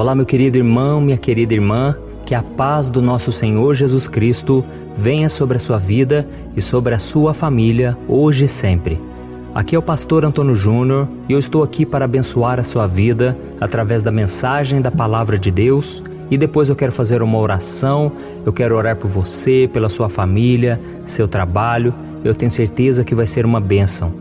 Olá, meu querido irmão, minha querida irmã, que a paz do nosso Senhor Jesus Cristo venha sobre a sua vida e sobre a sua família, hoje e sempre. Aqui é o pastor Antônio Júnior e eu estou aqui para abençoar a sua vida através da mensagem da Palavra de Deus. E depois eu quero fazer uma oração, eu quero orar por você, pela sua família, seu trabalho. Eu tenho certeza que vai ser uma bênção.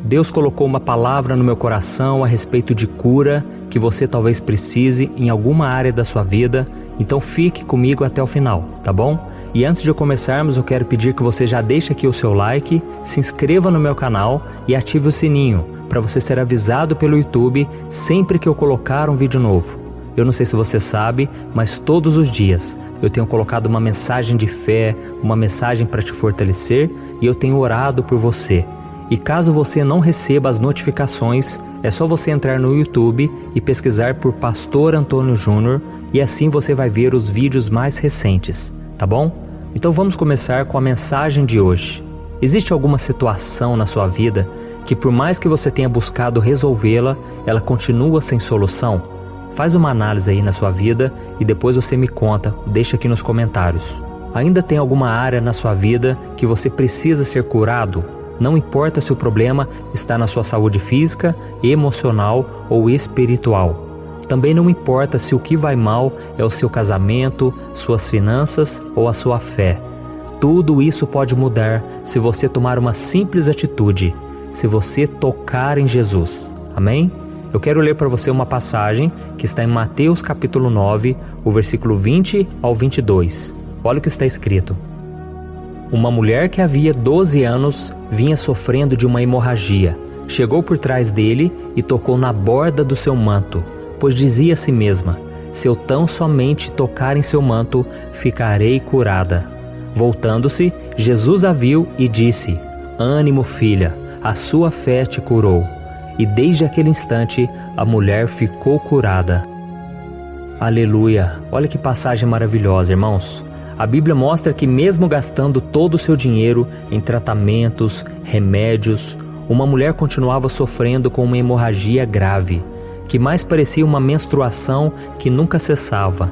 Deus colocou uma palavra no meu coração a respeito de cura que você talvez precise em alguma área da sua vida. Então fique comigo até o final, tá bom? E antes de começarmos, eu quero pedir que você já deixe aqui o seu like, se inscreva no meu canal e ative o sininho para você ser avisado pelo YouTube sempre que eu colocar um vídeo novo. Eu não sei se você sabe, mas todos os dias eu tenho colocado uma mensagem de fé, uma mensagem para te fortalecer e eu tenho orado por você. E caso você não receba as notificações, é só você entrar no YouTube e pesquisar por Pastor Antônio Júnior e assim você vai ver os vídeos mais recentes, tá bom? Então vamos começar com a mensagem de hoje. Existe alguma situação na sua vida que por mais que você tenha buscado resolvê-la, ela continua sem solução? Faz uma análise aí na sua vida e depois você me conta, deixa aqui nos comentários. Ainda tem alguma área na sua vida que você precisa ser curado? Não importa se o problema está na sua saúde física, emocional ou espiritual. Também não importa se o que vai mal é o seu casamento, suas finanças ou a sua fé. Tudo isso pode mudar se você tomar uma simples atitude, se você tocar em Jesus. Amém? Eu quero ler para você uma passagem que está em Mateus capítulo 9, o versículo 20 ao 22. Olha o que está escrito. Uma mulher que havia 12 anos vinha sofrendo de uma hemorragia. Chegou por trás dele e tocou na borda do seu manto, pois dizia a si mesma: se eu tão somente tocar em seu manto, ficarei curada. Voltando-se, Jesus a viu e disse: ânimo, filha, a sua fé te curou. E desde aquele instante, a mulher ficou curada. Aleluia! Olha que passagem maravilhosa, irmãos. A Bíblia mostra que mesmo gastando todo o seu dinheiro em tratamentos, remédios, uma mulher continuava sofrendo com uma hemorragia grave, que mais parecia uma menstruação que nunca cessava.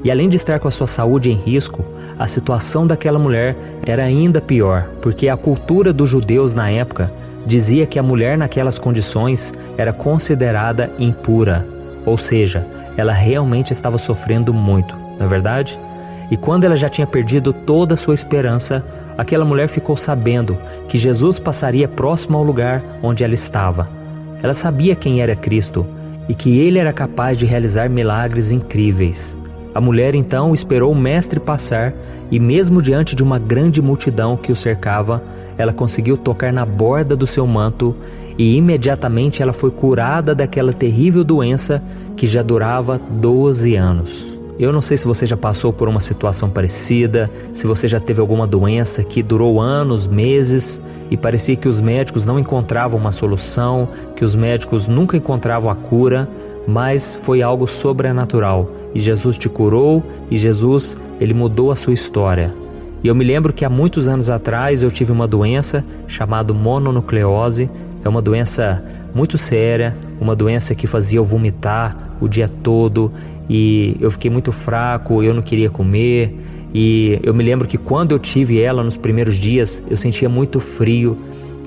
E além de estar com a sua saúde em risco, a situação daquela mulher era ainda pior, porque a cultura dos judeus na época dizia que a mulher naquelas condições era considerada impura, ou seja, ela realmente estava sofrendo muito, não é verdade? E quando ela já tinha perdido toda a sua esperança, aquela mulher ficou sabendo que Jesus passaria próximo ao lugar onde ela estava. Ela sabia quem era Cristo e que ele era capaz de realizar milagres incríveis. A mulher então esperou o mestre passar e mesmo diante de uma grande multidão que o cercava, ela conseguiu tocar na borda do seu manto e imediatamente ela foi curada daquela terrível doença que já durava 12 anos. Eu não sei se você já passou por uma situação parecida, se você já teve alguma doença que durou anos, meses e parecia que os médicos não encontravam uma solução, que os médicos nunca encontravam a cura, mas foi algo sobrenatural e Jesus te curou e Jesus, ele mudou a sua história. E eu me lembro que há muitos anos atrás eu tive uma doença chamada mononucleose. É uma doença muito séria, uma doença que fazia eu vomitar o dia todo e eu fiquei muito fraco, eu não queria comer. E eu me lembro que quando eu tive ela nos primeiros dias, eu sentia muito frio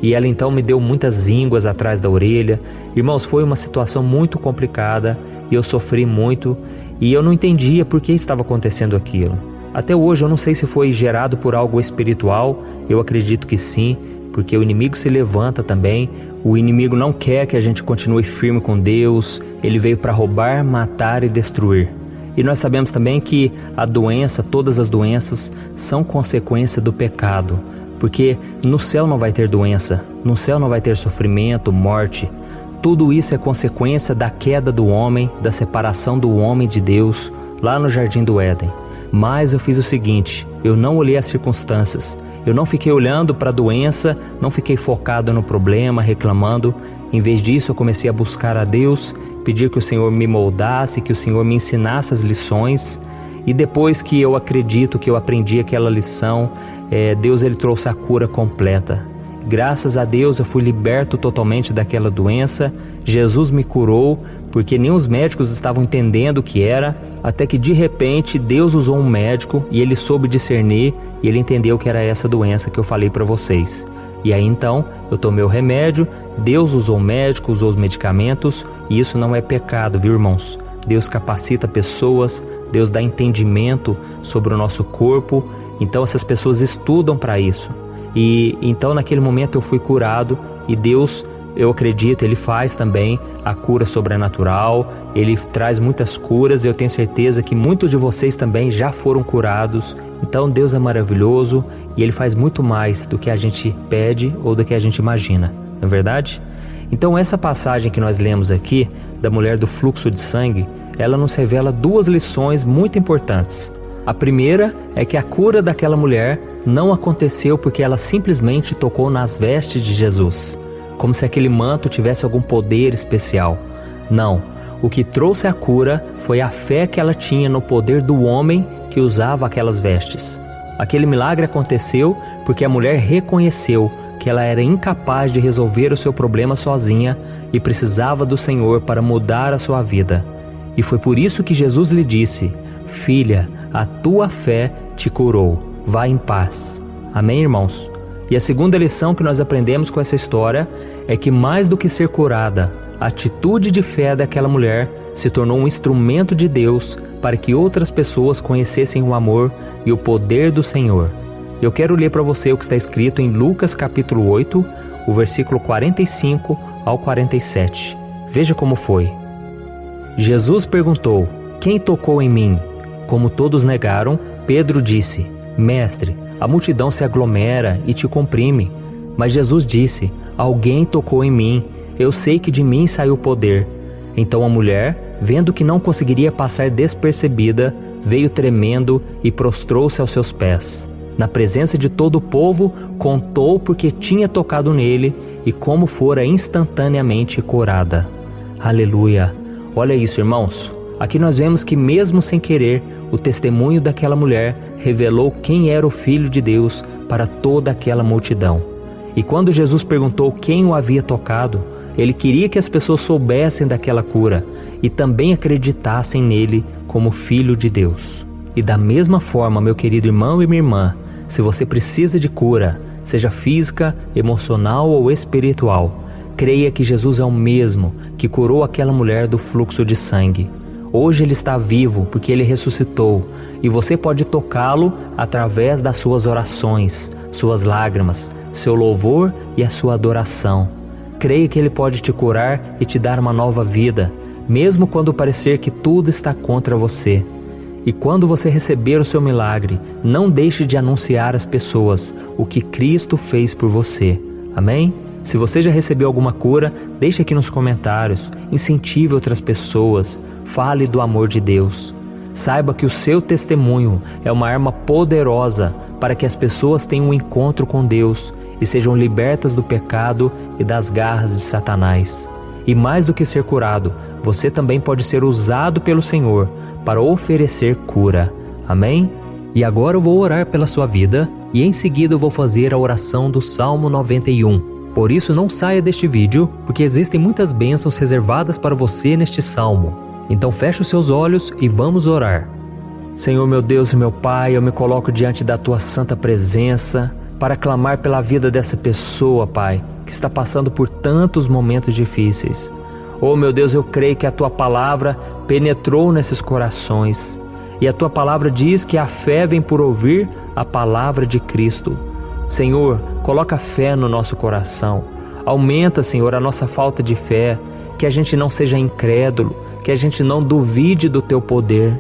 e ela então me deu muitas ínguas atrás da orelha. Irmãos, foi uma situação muito complicada e eu sofri muito e eu não entendia por que estava acontecendo aquilo. Até hoje eu não sei se foi gerado por algo espiritual, eu acredito que sim, porque o inimigo se levanta também. O inimigo não quer que a gente continue firme com Deus, ele veio para roubar, matar e destruir. E nós sabemos também que a doença, todas as doenças, são consequência do pecado, porque no céu não vai ter doença, no céu não vai ter sofrimento, morte. Tudo isso é consequência da queda do homem, da separação do homem de Deus, lá no Jardim do Éden. Mas eu fiz o seguinte, eu não olhei as circunstâncias, eu não fiquei olhando para a doença, não fiquei focado no problema, reclamando. Em vez disso, eu comecei a buscar a Deus, pedir que o Senhor me moldasse, que o Senhor me ensinasse as lições. E depois que eu acredito que eu aprendi aquela lição, Deus ele trouxe a cura completa. Graças a Deus eu fui liberto totalmente daquela doença. Jesus me curou, porque nem os médicos estavam entendendo o que era, até que de repente Deus usou um médico e ele soube discernir e ele entendeu que era essa doença que eu falei para vocês. E aí então eu tomei o remédio, Deus usou o médico, usou os medicamentos, e isso não é pecado, viu, irmãos? Deus capacita pessoas, Deus dá entendimento sobre o nosso corpo, então essas pessoas estudam para isso. E então naquele momento eu fui curado e Deus, eu acredito, Ele faz também a cura sobrenatural, Ele traz muitas curas e eu tenho certeza que muitos de vocês também já foram curados. Então Deus é maravilhoso e Ele faz muito mais do que a gente pede ou do que a gente imagina, não é verdade? Então essa passagem que nós lemos aqui, da mulher do fluxo de sangue, ela nos revela duas lições muito importantes. A primeira é que a cura daquela mulher não aconteceu porque ela simplesmente tocou nas vestes de Jesus, como se aquele manto tivesse algum poder especial. Não, o que trouxe a cura foi a fé que ela tinha no poder do homem que usava aquelas vestes. Aquele milagre aconteceu porque a mulher reconheceu que ela era incapaz de resolver o seu problema sozinha e precisava do Senhor para mudar a sua vida. E foi por isso que Jesus lhe disse: filha, a tua fé te curou, vá em paz. Amém, irmãos? E a segunda lição que nós aprendemos com essa história é que mais do que ser curada, a atitude de fé daquela mulher se tornou um instrumento de Deus para que outras pessoas conhecessem o amor e o poder do Senhor. Eu quero ler para você o que está escrito em Lucas capítulo 8, o versículo 45 ao 47. Veja como foi. Jesus perguntou: quem tocou em mim? Como todos negaram, Pedro disse: mestre, a multidão se aglomera e te comprime. Mas Jesus disse: alguém tocou em mim, eu sei que de mim saiu poder. Então a mulher, vendo que não conseguiria passar despercebida, veio tremendo e prostrou-se aos seus pés. Na presença de todo o povo, contou porque tinha tocado nele e como fora instantaneamente curada. Aleluia! Olha isso, irmãos. Aqui nós vemos que mesmo sem querer, o testemunho daquela mulher revelou quem era o Filho de Deus para toda aquela multidão. E quando Jesus perguntou quem o havia tocado, ele queria que as pessoas soubessem daquela cura e também acreditassem nele como Filho de Deus. E da mesma forma, meu querido irmão e minha irmã, se você precisa de cura, seja física, emocional ou espiritual, creia que Jesus é o mesmo que curou aquela mulher do fluxo de sangue. Hoje ele está vivo porque ele ressuscitou e você pode tocá-lo através das suas orações, suas lágrimas, seu louvor e a sua adoração. Creia que ele pode te curar e te dar uma nova vida, mesmo quando parecer que tudo está contra você. E quando você receber o seu milagre, não deixe de anunciar às pessoas o que Cristo fez por você. Amém? Se você já recebeu alguma cura, deixe aqui nos comentários, incentive outras pessoas, fale do amor de Deus. Saiba que o seu testemunho é uma arma poderosa para que as pessoas tenham um encontro com Deus e sejam libertas do pecado e das garras de Satanás. E mais do que ser curado, você também pode ser usado pelo Senhor para oferecer cura. Amém? E agora eu vou orar pela sua vida e em seguida eu vou fazer a oração do Salmo 91. Por isso não saia deste vídeo, porque existem muitas bênçãos reservadas para você neste salmo. Então feche os seus olhos e vamos orar. Senhor meu Deus e meu Pai, eu me coloco diante da Tua santa presença para clamar pela vida dessa pessoa, Pai, que está passando por tantos momentos difíceis. Oh meu Deus, eu creio que a Tua palavra penetrou nesses corações. E a Tua palavra diz que a fé vem por ouvir a palavra de Cristo. Senhor, coloca fé no nosso coração. Aumenta, Senhor, a nossa falta de fé, que a gente não seja incrédulo, que a gente não duvide do Teu poder.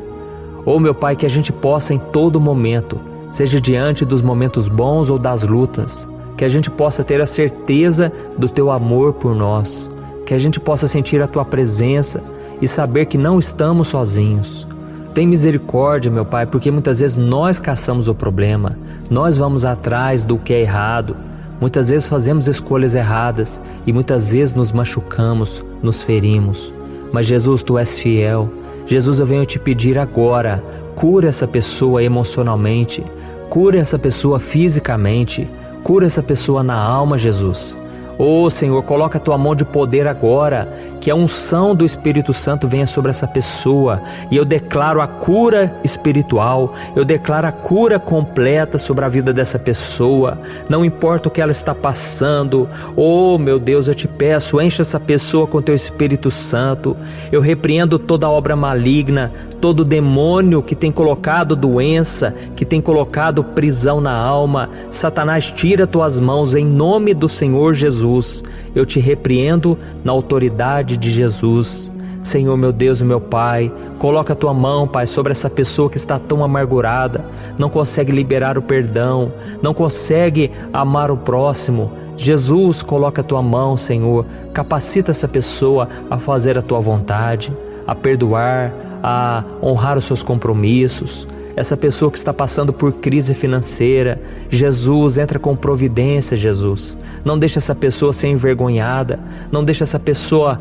Oh meu Pai, que a gente possa em todo momento, seja diante dos momentos bons ou das lutas, que a gente possa ter a certeza do Teu amor por nós, que a gente possa sentir a Tua presença e saber que não estamos sozinhos. Tem misericórdia, meu Pai, porque muitas vezes nós caçamos o problema, nós vamos atrás do que é errado, muitas vezes fazemos escolhas erradas e muitas vezes nos machucamos, nos ferimos. Mas Jesus, Tu és fiel. Jesus, eu venho te pedir agora, cura essa pessoa emocionalmente, cura essa pessoa fisicamente, cura essa pessoa na alma, Jesus. Oh Senhor, coloca a tua mão de poder agora, que a unção do Espírito Santo venha sobre essa pessoa, e eu declaro a cura espiritual, eu declaro a cura completa sobre a vida dessa pessoa, não importa o que ela está passando. Oh meu Deus, eu te peço, enche essa pessoa com teu Espírito Santo. Eu repreendo toda obra maligna, todo demônio que tem colocado doença, que tem colocado prisão na alma. Satanás, tira tuas mãos em nome do Senhor Jesus. Eu te repreendo na autoridade de Jesus. Senhor, meu Deus e meu Pai, coloca a tua mão, Pai, sobre essa pessoa que está tão amargurada, não consegue liberar o perdão, não consegue amar o próximo. Jesus, coloca a tua mão, Senhor, capacita essa pessoa a fazer a tua vontade, a perdoar, a honrar os seus compromissos. Essa pessoa que está passando por crise financeira, Jesus, entra com providência, Jesus. Não deixa essa pessoa ser envergonhada, não deixa essa pessoa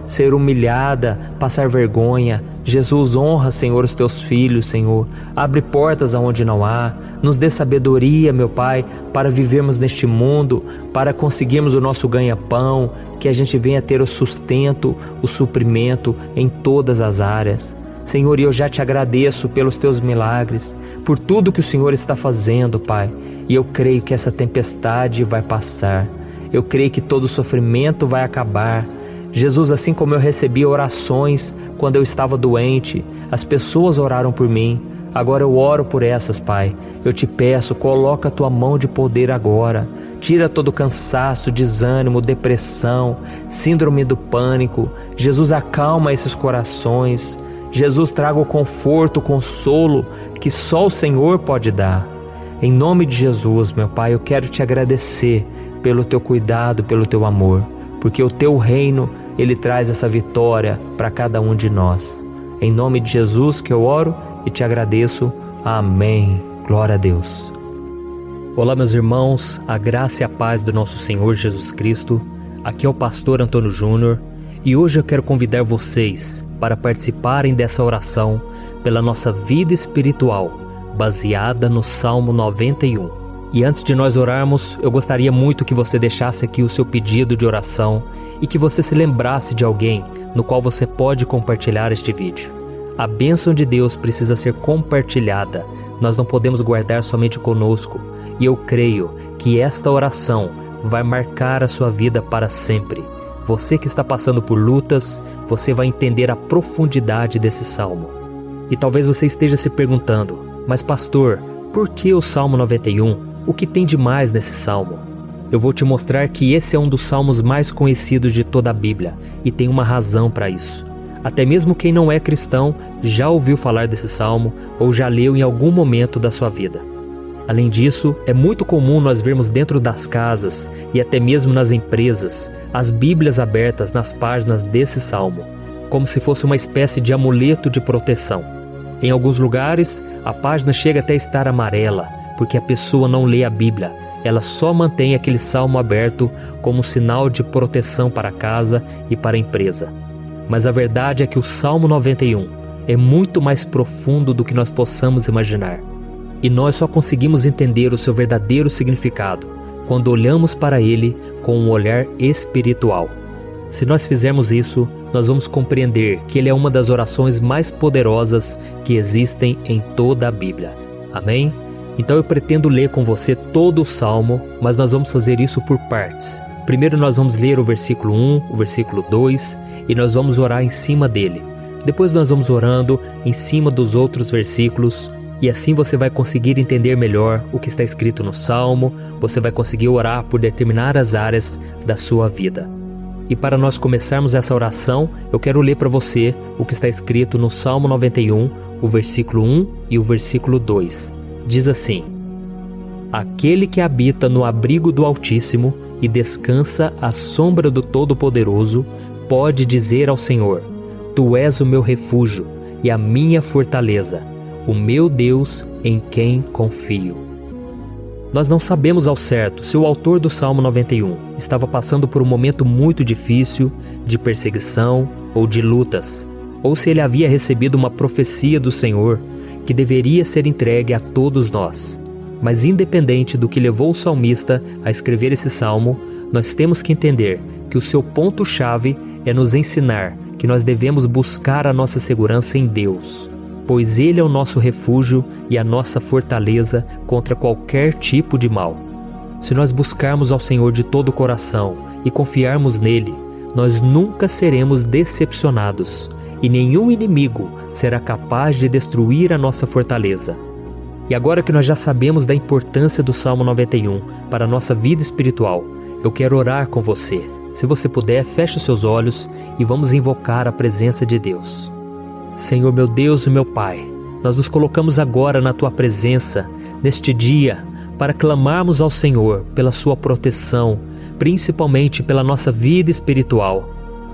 ser humilhada, passar vergonha. Jesus, honra, Senhor, os teus filhos, Senhor. Abre portas aonde não há. Nos dê sabedoria, meu Pai, para vivermos neste mundo, para conseguirmos o nosso ganha-pão, que a gente venha ter o sustento, o suprimento em todas as áreas. Senhor, eu já te agradeço pelos teus milagres, por tudo que o Senhor está fazendo, Pai. E eu creio que essa tempestade vai passar. Eu creio que todo sofrimento vai acabar. Jesus, assim como eu recebi orações quando eu estava doente, as pessoas oraram por mim. Agora eu oro por essas, Pai. Eu te peço, coloca a tua mão de poder agora. Tira todo cansaço, desânimo, depressão, síndrome do pânico. Jesus, acalma esses corações. Jesus, traga o conforto, o consolo que só o Senhor pode dar. Em nome de Jesus, meu Pai, eu quero te agradecer pelo teu cuidado, pelo teu amor, porque o teu reino, ele traz essa vitória para cada um de nós. Em nome de Jesus que eu oro e te agradeço. Amém. Glória a Deus. Olá, meus irmãos, a graça e a paz do nosso Senhor Jesus Cristo. Aqui é o pastor Antônio Júnior e hoje eu quero convidar vocês para participarem dessa oração pela nossa vida espiritual, baseada no Salmo 91. E antes de nós orarmos, eu gostaria muito que você deixasse aqui o seu pedido de oração e que você se lembrasse de alguém no qual você pode compartilhar este vídeo. A bênção de Deus precisa ser compartilhada, nós não podemos guardar somente conosco, e eu creio que esta oração vai marcar a sua vida para sempre. Você que está passando por lutas, você vai entender a profundidade desse salmo. E talvez você esteja se perguntando, mas pastor, por que o Salmo 91? O que tem de mais nesse salmo? Eu vou te mostrar que esse é um dos salmos mais conhecidos de toda a Bíblia, e tem uma razão para isso. Até mesmo quem não é cristão já ouviu falar desse salmo ou já leu em algum momento da sua vida. Além disso, é muito comum nós vermos dentro das casas e até mesmo nas empresas as Bíblias abertas nas páginas desse salmo, como se fosse uma espécie de amuleto de proteção. Em alguns lugares, a página chega até a estar amarela, porque a pessoa não lê a Bíblia, ela só mantém aquele salmo aberto como sinal de proteção para a casa e para a empresa. Mas a verdade é que o Salmo 91 é muito mais profundo do que nós possamos imaginar. E nós só conseguimos entender o seu verdadeiro significado quando olhamos para ele com um olhar espiritual. Se nós fizermos isso, nós vamos compreender que ele é uma das orações mais poderosas que existem em toda a Bíblia. Amém? Então eu pretendo ler com você todo o Salmo, mas nós vamos fazer isso por partes. Primeiro nós vamos ler o versículo 1, o versículo 2 e nós vamos orar em cima dele. Depois nós vamos orando em cima dos outros versículos e assim você vai conseguir entender melhor o que está escrito no Salmo, você vai conseguir orar por determinadas áreas da sua vida. E para nós começarmos essa oração, eu quero ler para você o que está escrito no Salmo 91, o versículo 1 e o versículo 2. Diz assim: Aquele que habita no abrigo do Altíssimo e descansa à sombra do Todo-Poderoso, pode dizer ao Senhor: Tu és o meu refúgio e a minha fortaleza, o meu Deus em quem confio. Nós não sabemos ao certo se o autor do Salmo 91 estava passando por um momento muito difícil, de perseguição ou de lutas, ou se ele havia recebido uma profecia do Senhor que deveria ser entregue a todos nós. Mas independente do que levou o salmista a escrever esse salmo, nós temos que entender que o seu ponto-chave é nos ensinar que nós devemos buscar a nossa segurança em Deus, pois Ele é o nosso refúgio e a nossa fortaleza contra qualquer tipo de mal. Se nós buscarmos ao Senhor de todo o coração e confiarmos nele, nós nunca seremos decepcionados e nenhum inimigo será capaz de destruir a nossa fortaleza. E agora que nós já sabemos da importância do Salmo 91 para a nossa vida espiritual, eu quero orar com você. Se você puder, feche os seus olhos e vamos invocar a presença de Deus. Senhor meu Deus e meu Pai, nós nos colocamos agora na Tua presença, neste dia, para clamarmos ao Senhor pela Sua proteção, principalmente pela nossa vida espiritual.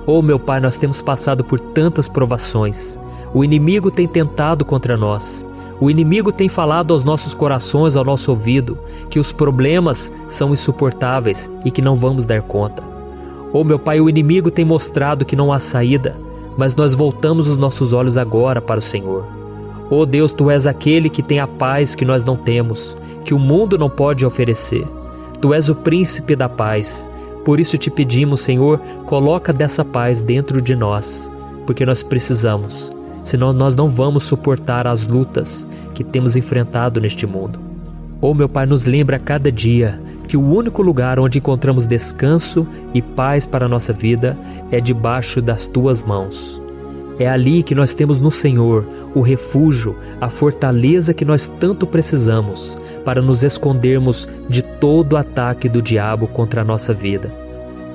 Oh meu Pai, nós temos passado por tantas provações. O inimigo tem tentado contra nós. O inimigo tem falado aos nossos corações, ao nosso ouvido, que os problemas são insuportáveis e que não vamos dar conta. Oh meu Pai, o inimigo tem mostrado que não há saída, mas nós voltamos os nossos olhos agora para o Senhor. Oh Deus, Tu és aquele que tem a paz que nós não temos, que o mundo não pode oferecer. Tu és o príncipe da paz. Por isso te pedimos, Senhor, coloca dessa paz dentro de nós, porque nós precisamos. Senão nós não vamos suportar as lutas que temos enfrentado neste mundo. Oh meu Pai, nos lembra a cada dia que o único lugar onde encontramos descanso e paz para a nossa vida é debaixo das Tuas mãos. É ali que nós temos no Senhor o refúgio, a fortaleza que nós tanto precisamos para nos escondermos de todo ataque do diabo contra a nossa vida.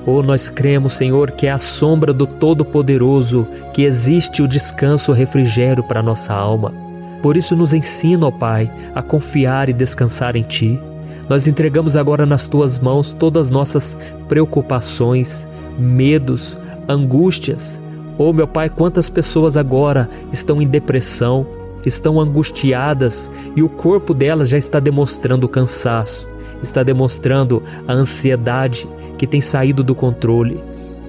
Oh, nós cremos, Senhor, que é à sombra do Todo-Poderoso que existe o descanso, o refrigério para a nossa alma. Por isso nos ensina, ó Pai, a confiar e descansar em Ti. Nós entregamos agora nas Tuas mãos todas as nossas preocupações, medos, angústias. Oh, meu Pai, quantas pessoas agora estão em depressão, estão angustiadas e o corpo delas já está demonstrando cansaço, está demonstrando a ansiedade que tem saído do controle.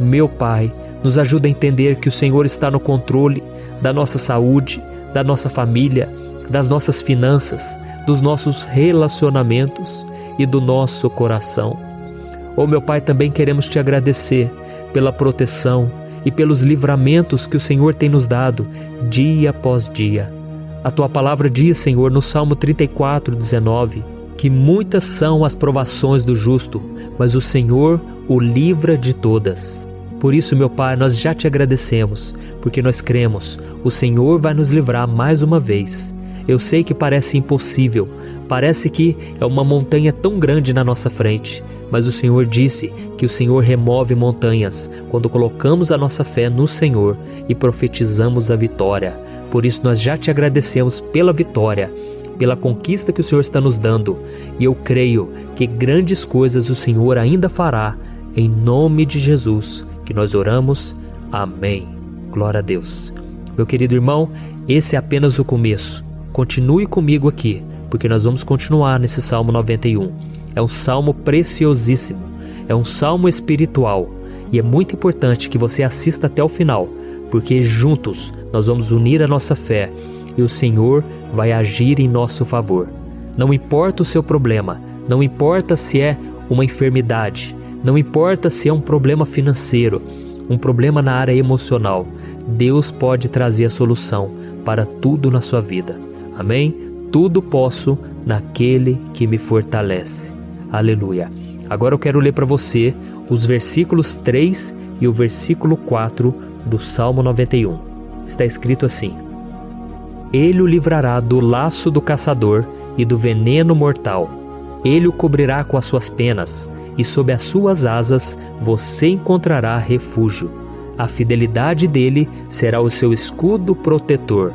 Meu Pai, nos ajuda a entender que o Senhor está no controle da nossa saúde, da nossa família, das nossas finanças, dos nossos relacionamentos e do nosso coração. Oh, meu Pai, também queremos Te agradecer pela proteção e pelos livramentos que o Senhor tem nos dado dia após dia. A Tua palavra diz, Senhor, no Salmo 34:19, que muitas são as provações do justo, mas o Senhor o livra de todas. Por isso, meu Pai, nós já Te agradecemos, porque nós cremos, o Senhor vai nos livrar mais uma vez. Eu sei que parece impossível, parece que é uma montanha tão grande na nossa frente, mas o Senhor disse que o Senhor remove montanhas quando colocamos a nossa fé no Senhor e profetizamos a vitória. Por isso nós já Te agradecemos pela vitória, pela conquista que o Senhor está nos dando, e eu creio que grandes coisas o Senhor ainda fará, em nome de Jesus, que nós oramos. Amém. Glória a Deus. Meu querido irmão, esse é apenas o começo. Continue comigo aqui, porque nós vamos continuar nesse Salmo 91. É um salmo preciosíssimo, é um salmo espiritual, e é muito importante que você assista até o final, porque juntos nós vamos unir a nossa fé e o Senhor vai agir em nosso favor. Não importa o seu problema, não importa se é uma enfermidade, não importa se é um problema financeiro, um problema na área emocional, Deus pode trazer a solução para tudo na sua vida. Amém? Tudo posso naquele que me fortalece. Aleluia. Agora eu quero ler para você os versículos 3 e o versículo 4 do Salmo 91. Está escrito assim: Ele o livrará do laço do caçador e do veneno mortal. Ele o cobrirá com as suas penas, e sob as suas asas você encontrará refúgio. A fidelidade dele será o seu escudo protetor.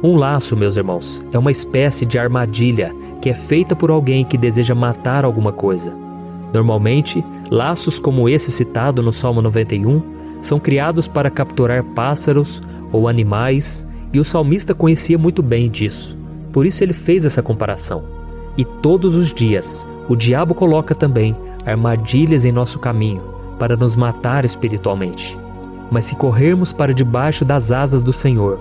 Um laço, meus irmãos, é uma espécie de armadilha que é feita por alguém que deseja matar alguma coisa. Normalmente, laços como esse citado no Salmo 91 são criados para capturar pássaros ou animais, e o salmista conhecia muito bem disso. Por isso ele fez essa comparação. E todos os dias, o diabo coloca também armadilhas em nosso caminho para nos matar espiritualmente. Mas se corrermos para debaixo das asas do Senhor,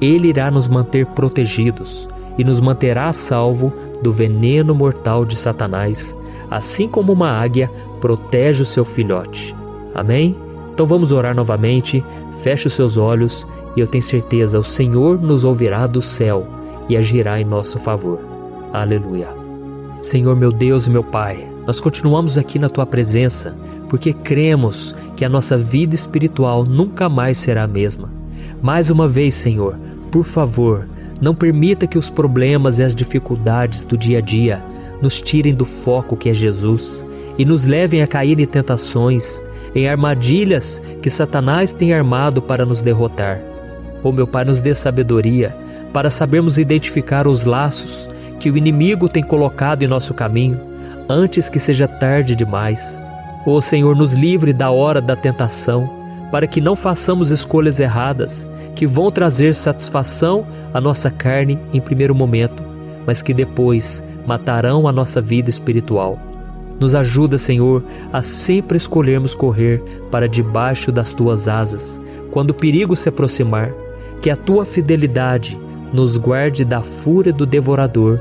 Ele irá nos manter protegidos e nos manterá a salvo do veneno mortal de Satanás, assim como uma águia protege o seu filhote. Amém? Então vamos orar novamente, feche os seus olhos e eu tenho certeza, o Senhor nos ouvirá do céu e agirá em nosso favor. Aleluia. Senhor meu Deus e meu Pai, nós continuamos aqui na Tua presença, porque cremos que a nossa vida espiritual nunca mais será a mesma. Mais uma vez, Senhor, por favor, não permita que os problemas e as dificuldades do dia a dia nos tirem do foco que é Jesus e nos levem a cair em tentações, em armadilhas que Satanás tem armado para nos derrotar. Oh meu Pai, nos dê sabedoria para sabermos identificar os laços que o inimigo tem colocado em nosso caminho antes que seja tarde demais. Oh Senhor, nos livre da hora da tentação, para que não façamos escolhas erradas que vão trazer satisfação à nossa carne em primeiro momento, mas que depois matarão a nossa vida espiritual. Nos ajuda, Senhor, a sempre escolhermos correr para debaixo das Tuas asas, quando o perigo se aproximar, que a Tua fidelidade nos guarde da fúria do devorador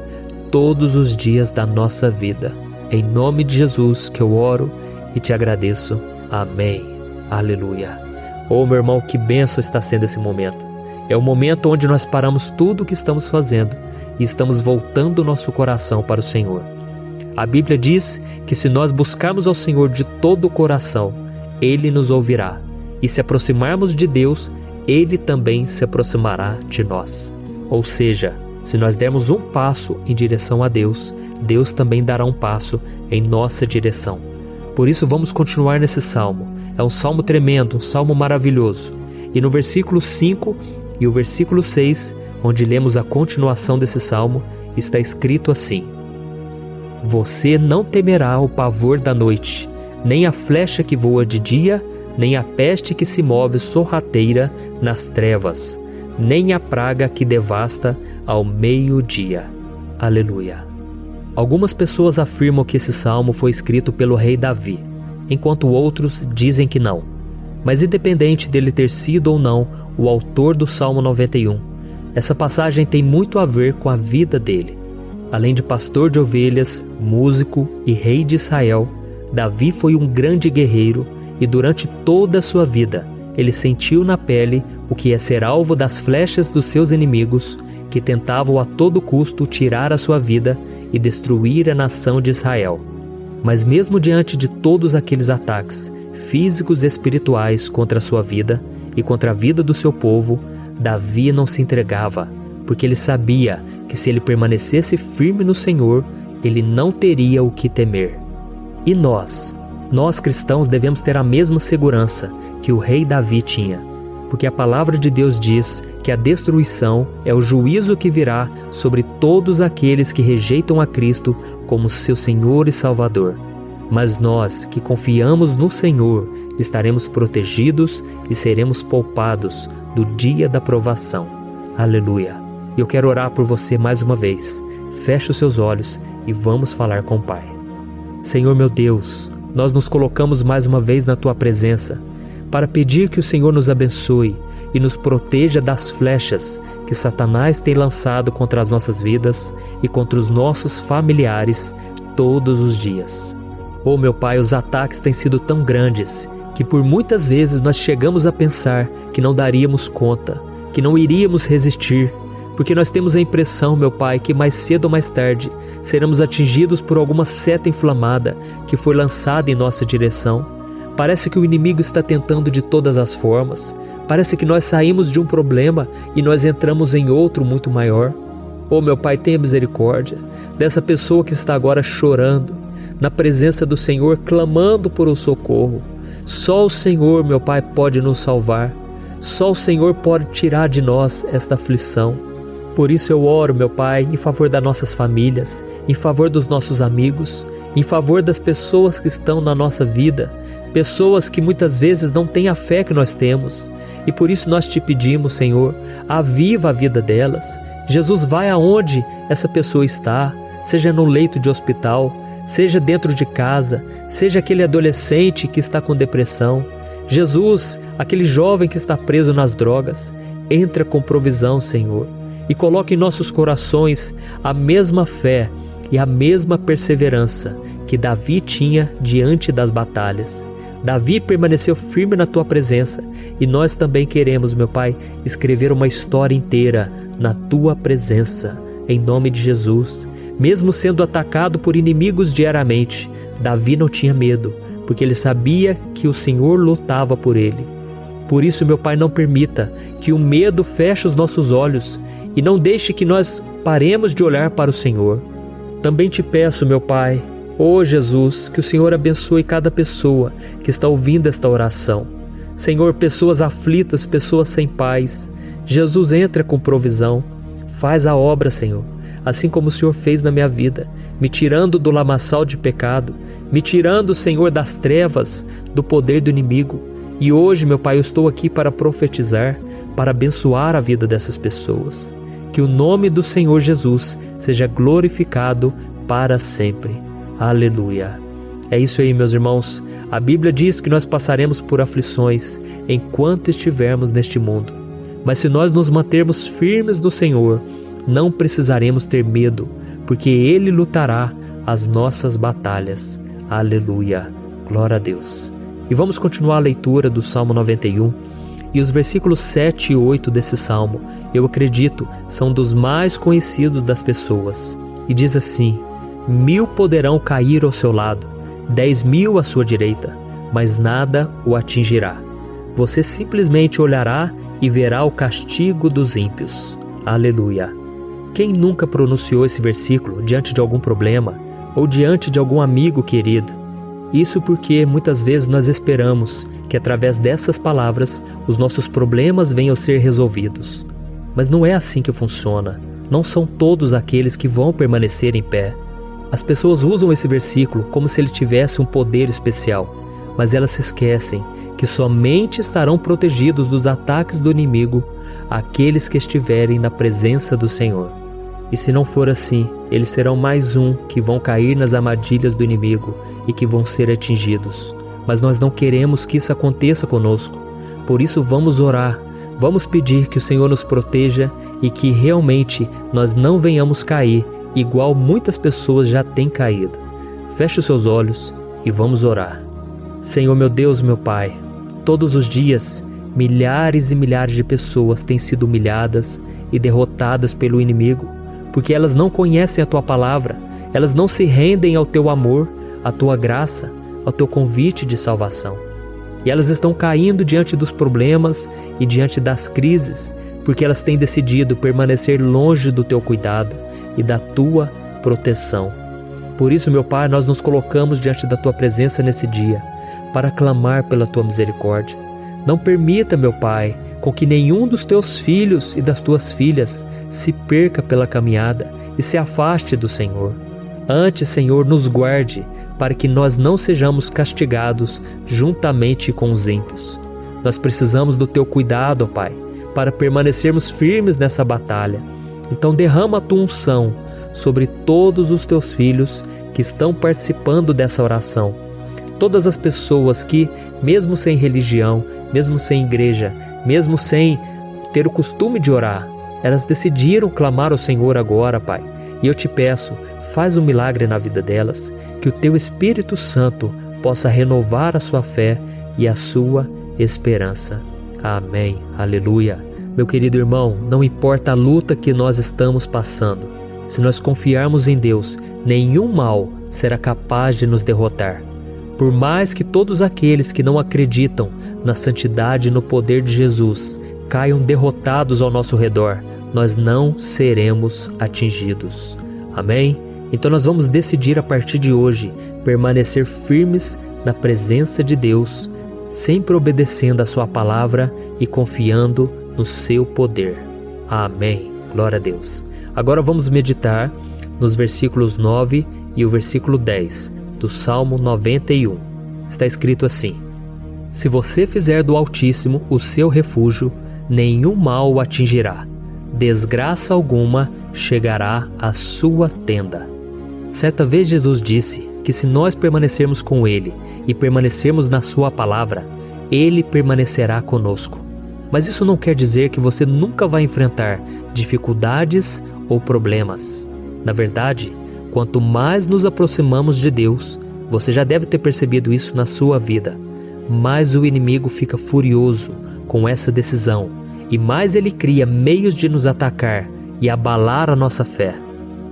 todos os dias da nossa vida. Em nome de Jesus que eu oro e te agradeço. Amém. Aleluia. Oh, meu irmão, que bênção está sendo esse momento. É o momento onde nós paramos tudo o que estamos fazendo e estamos voltando o nosso coração para o Senhor. A Bíblia diz que se nós buscarmos ao Senhor de todo o coração, Ele nos ouvirá. E se aproximarmos de Deus, Ele também se aproximará de nós. Ou seja, se nós dermos um passo em direção a Deus, Deus também dará um passo em nossa direção. Por isso vamos continuar nesse salmo. É um salmo tremendo, um salmo maravilhoso. E no versículo 5 e o versículo 6, onde lemos a continuação desse salmo, está escrito assim: Você não temerá o pavor da noite, nem a flecha que voa de dia, nem a peste que se move sorrateira nas trevas, nem a praga que devasta ao meio-dia. Aleluia. Algumas pessoas afirmam que esse salmo foi escrito pelo rei Davi, enquanto outros dizem que não. Mas independente dele ter sido ou não o autor do Salmo 91, essa passagem tem muito a ver com a vida dele. Além de pastor de ovelhas, músico e rei de Israel, Davi foi um grande guerreiro e durante toda a sua vida ele sentiu na pele o que é ser alvo das flechas dos seus inimigos que tentavam a todo custo tirar a sua vida e destruir a nação de Israel. Mas mesmo diante de todos aqueles ataques físicos e espirituais contra a sua vida e contra a vida do seu povo, Davi não se entregava, porque ele sabia que se ele permanecesse firme no Senhor, ele não teria o que temer. E nós cristãos devemos ter a mesma segurança que o rei Davi tinha, porque a palavra de Deus diz que a destruição é o juízo que virá sobre todos aqueles que rejeitam a Cristo como seu Senhor e Salvador. Mas nós que confiamos no Senhor estaremos protegidos e seremos poupados do dia da provação. Aleluia. E eu quero orar por você mais uma vez. Feche os seus olhos e vamos falar com o Pai. Senhor meu Deus, nós nos colocamos mais uma vez na Tua presença para pedir que o Senhor nos abençoe e nos proteja das flechas que Satanás tem lançado contra as nossas vidas e contra os nossos familiares todos os dias. Oh meu Pai, os ataques têm sido tão grandes que por muitas vezes nós chegamos a pensar que não daríamos conta, que não iríamos resistir, porque nós temos a impressão, meu Pai, que mais cedo ou mais tarde seremos atingidos por alguma seta inflamada que foi lançada em nossa direção. Parece que o inimigo está tentando de todas as formas. Parece que nós saímos de um problema e nós entramos em outro muito maior. Oh meu Pai, tenha misericórdia dessa pessoa que está agora chorando, na presença do Senhor, clamando por um socorro. Só o Senhor, meu Pai, pode nos salvar. Só o Senhor pode tirar de nós esta aflição. Por isso eu oro, meu Pai, em favor das nossas famílias, em favor dos nossos amigos, em favor das pessoas que estão na nossa vida, pessoas que muitas vezes não têm a fé que nós temos. E por isso nós te pedimos, Senhor, aviva a vida delas. Jesus, vai aonde essa pessoa está, seja no leito de hospital, seja dentro de casa, seja aquele adolescente que está com depressão. Jesus, aquele jovem que está preso nas drogas, entra com provisão, Senhor. e coloque em nossos corações a mesma fé e a mesma perseverança que Davi tinha diante das batalhas. Davi permaneceu firme na tua presença e nós também queremos, meu Pai, escrever uma história inteira na tua presença, em nome de Jesus. Mesmo sendo atacado por inimigos diariamente, Davi não tinha medo, porque ele sabia que o Senhor lutava por ele. Por isso, meu Pai, não permita que o medo feche os nossos olhos e não deixe que nós paremos de olhar para o Senhor. Também te peço, meu Pai, ó Jesus, que o Senhor abençoe cada pessoa que está ouvindo esta oração. Senhor, pessoas aflitas, pessoas sem paz. Jesus, entra com provisão. Faz a obra, Senhor, assim como o Senhor fez na minha vida, me tirando do lamaçal de pecado, me tirando, Senhor, das trevas, do poder do inimigo. E hoje, meu Pai, eu estou aqui para profetizar, para abençoar a vida dessas pessoas. Que o nome do Senhor Jesus seja glorificado para sempre. Aleluia. É isso aí, meus irmãos. A Bíblia diz que nós passaremos por aflições enquanto estivermos neste mundo. Mas se nós nos mantermos firmes no Senhor, não precisaremos ter medo, porque Ele lutará as nossas batalhas. Aleluia. Glória a Deus. E vamos continuar a leitura do Salmo 91. E os versículos 7 e 8 desse Salmo, eu acredito, são dos mais conhecidos das pessoas. E diz assim: 1000 poderão cair ao seu lado, 10.000 à sua direita, mas nada o atingirá. Você simplesmente olhará e verá o castigo dos ímpios. Aleluia. Quem nunca pronunciou esse versículo diante de algum problema ou diante de algum amigo querido? Isso porque muitas vezes nós esperamos que através dessas palavras os nossos problemas venham a ser resolvidos. Mas não é assim que funciona. Não são todos aqueles que vão permanecer em pé. As pessoas usam esse versículo como se ele tivesse um poder especial, mas elas se esquecem que somente estarão protegidos dos ataques do inimigo aqueles que estiverem na presença do Senhor. E se não for assim, eles serão mais um que vão cair nas armadilhas do inimigo e que vão ser atingidos. Mas nós não queremos que isso aconteça conosco. Por isso vamos orar, vamos pedir que o Senhor nos proteja e que realmente nós não venhamos cair igual muitas pessoas já têm caído. Feche os seus olhos e vamos orar. Senhor, meu Deus, meu Pai, todos os dias milhares e milhares de pessoas têm sido humilhadas e derrotadas pelo inimigo, porque elas não conhecem a Tua palavra, elas não se rendem ao Teu amor, à Tua graça, ao Teu convite de salvação. E elas estão caindo diante dos problemas e diante das crises, porque elas têm decidido permanecer longe do Teu cuidado e da Tua proteção. Por isso, meu Pai, nós nos colocamos diante da Tua presença nesse dia, para clamar pela Tua misericórdia. Não permita, meu Pai, com que nenhum dos Teus filhos e das Tuas filhas se perca pela caminhada e se afaste do Senhor. Antes, Senhor, nos guarde, para que nós não sejamos castigados juntamente com os ímpios. Nós precisamos do Teu cuidado, ó Pai, para permanecermos firmes nessa batalha. Então derrama a Tua unção sobre todos os Teus filhos que estão participando dessa oração. Todas as pessoas que, mesmo sem religião, mesmo sem igreja, mesmo sem ter o costume de orar, elas decidiram clamar ao Senhor agora, Pai. E eu te peço, faz um milagre na vida delas, que o Teu Espírito Santo possa renovar a sua fé e a sua esperança. Amém. Aleluia. Meu querido irmão, não importa a luta que nós estamos passando, se nós confiarmos em Deus, nenhum mal será capaz de nos derrotar. Por mais que todos aqueles que não acreditam na santidade e no poder de Jesus caiam derrotados ao nosso redor, nós não seremos atingidos. Amém? Então nós vamos decidir a partir de hoje permanecer firmes na presença de Deus, sempre obedecendo a Sua palavra e confiando no Seu poder. Amém. Glória a Deus. Agora vamos meditar nos versículos 9 e o versículo 10 do Salmo 91. Está escrito assim: Se você fizer do Altíssimo o seu refúgio, nenhum mal o atingirá. Desgraça alguma chegará à sua tenda. Certa vez Jesus disse que se nós permanecermos com Ele e permanecermos na Sua palavra, Ele permanecerá conosco. Mas isso não quer dizer que você nunca vai enfrentar dificuldades ou problemas. Na verdade, quanto mais nos aproximamos de Deus, você já deve ter percebido isso na sua vida, mais o inimigo fica furioso com essa decisão e mais ele cria meios de nos atacar e abalar a nossa fé.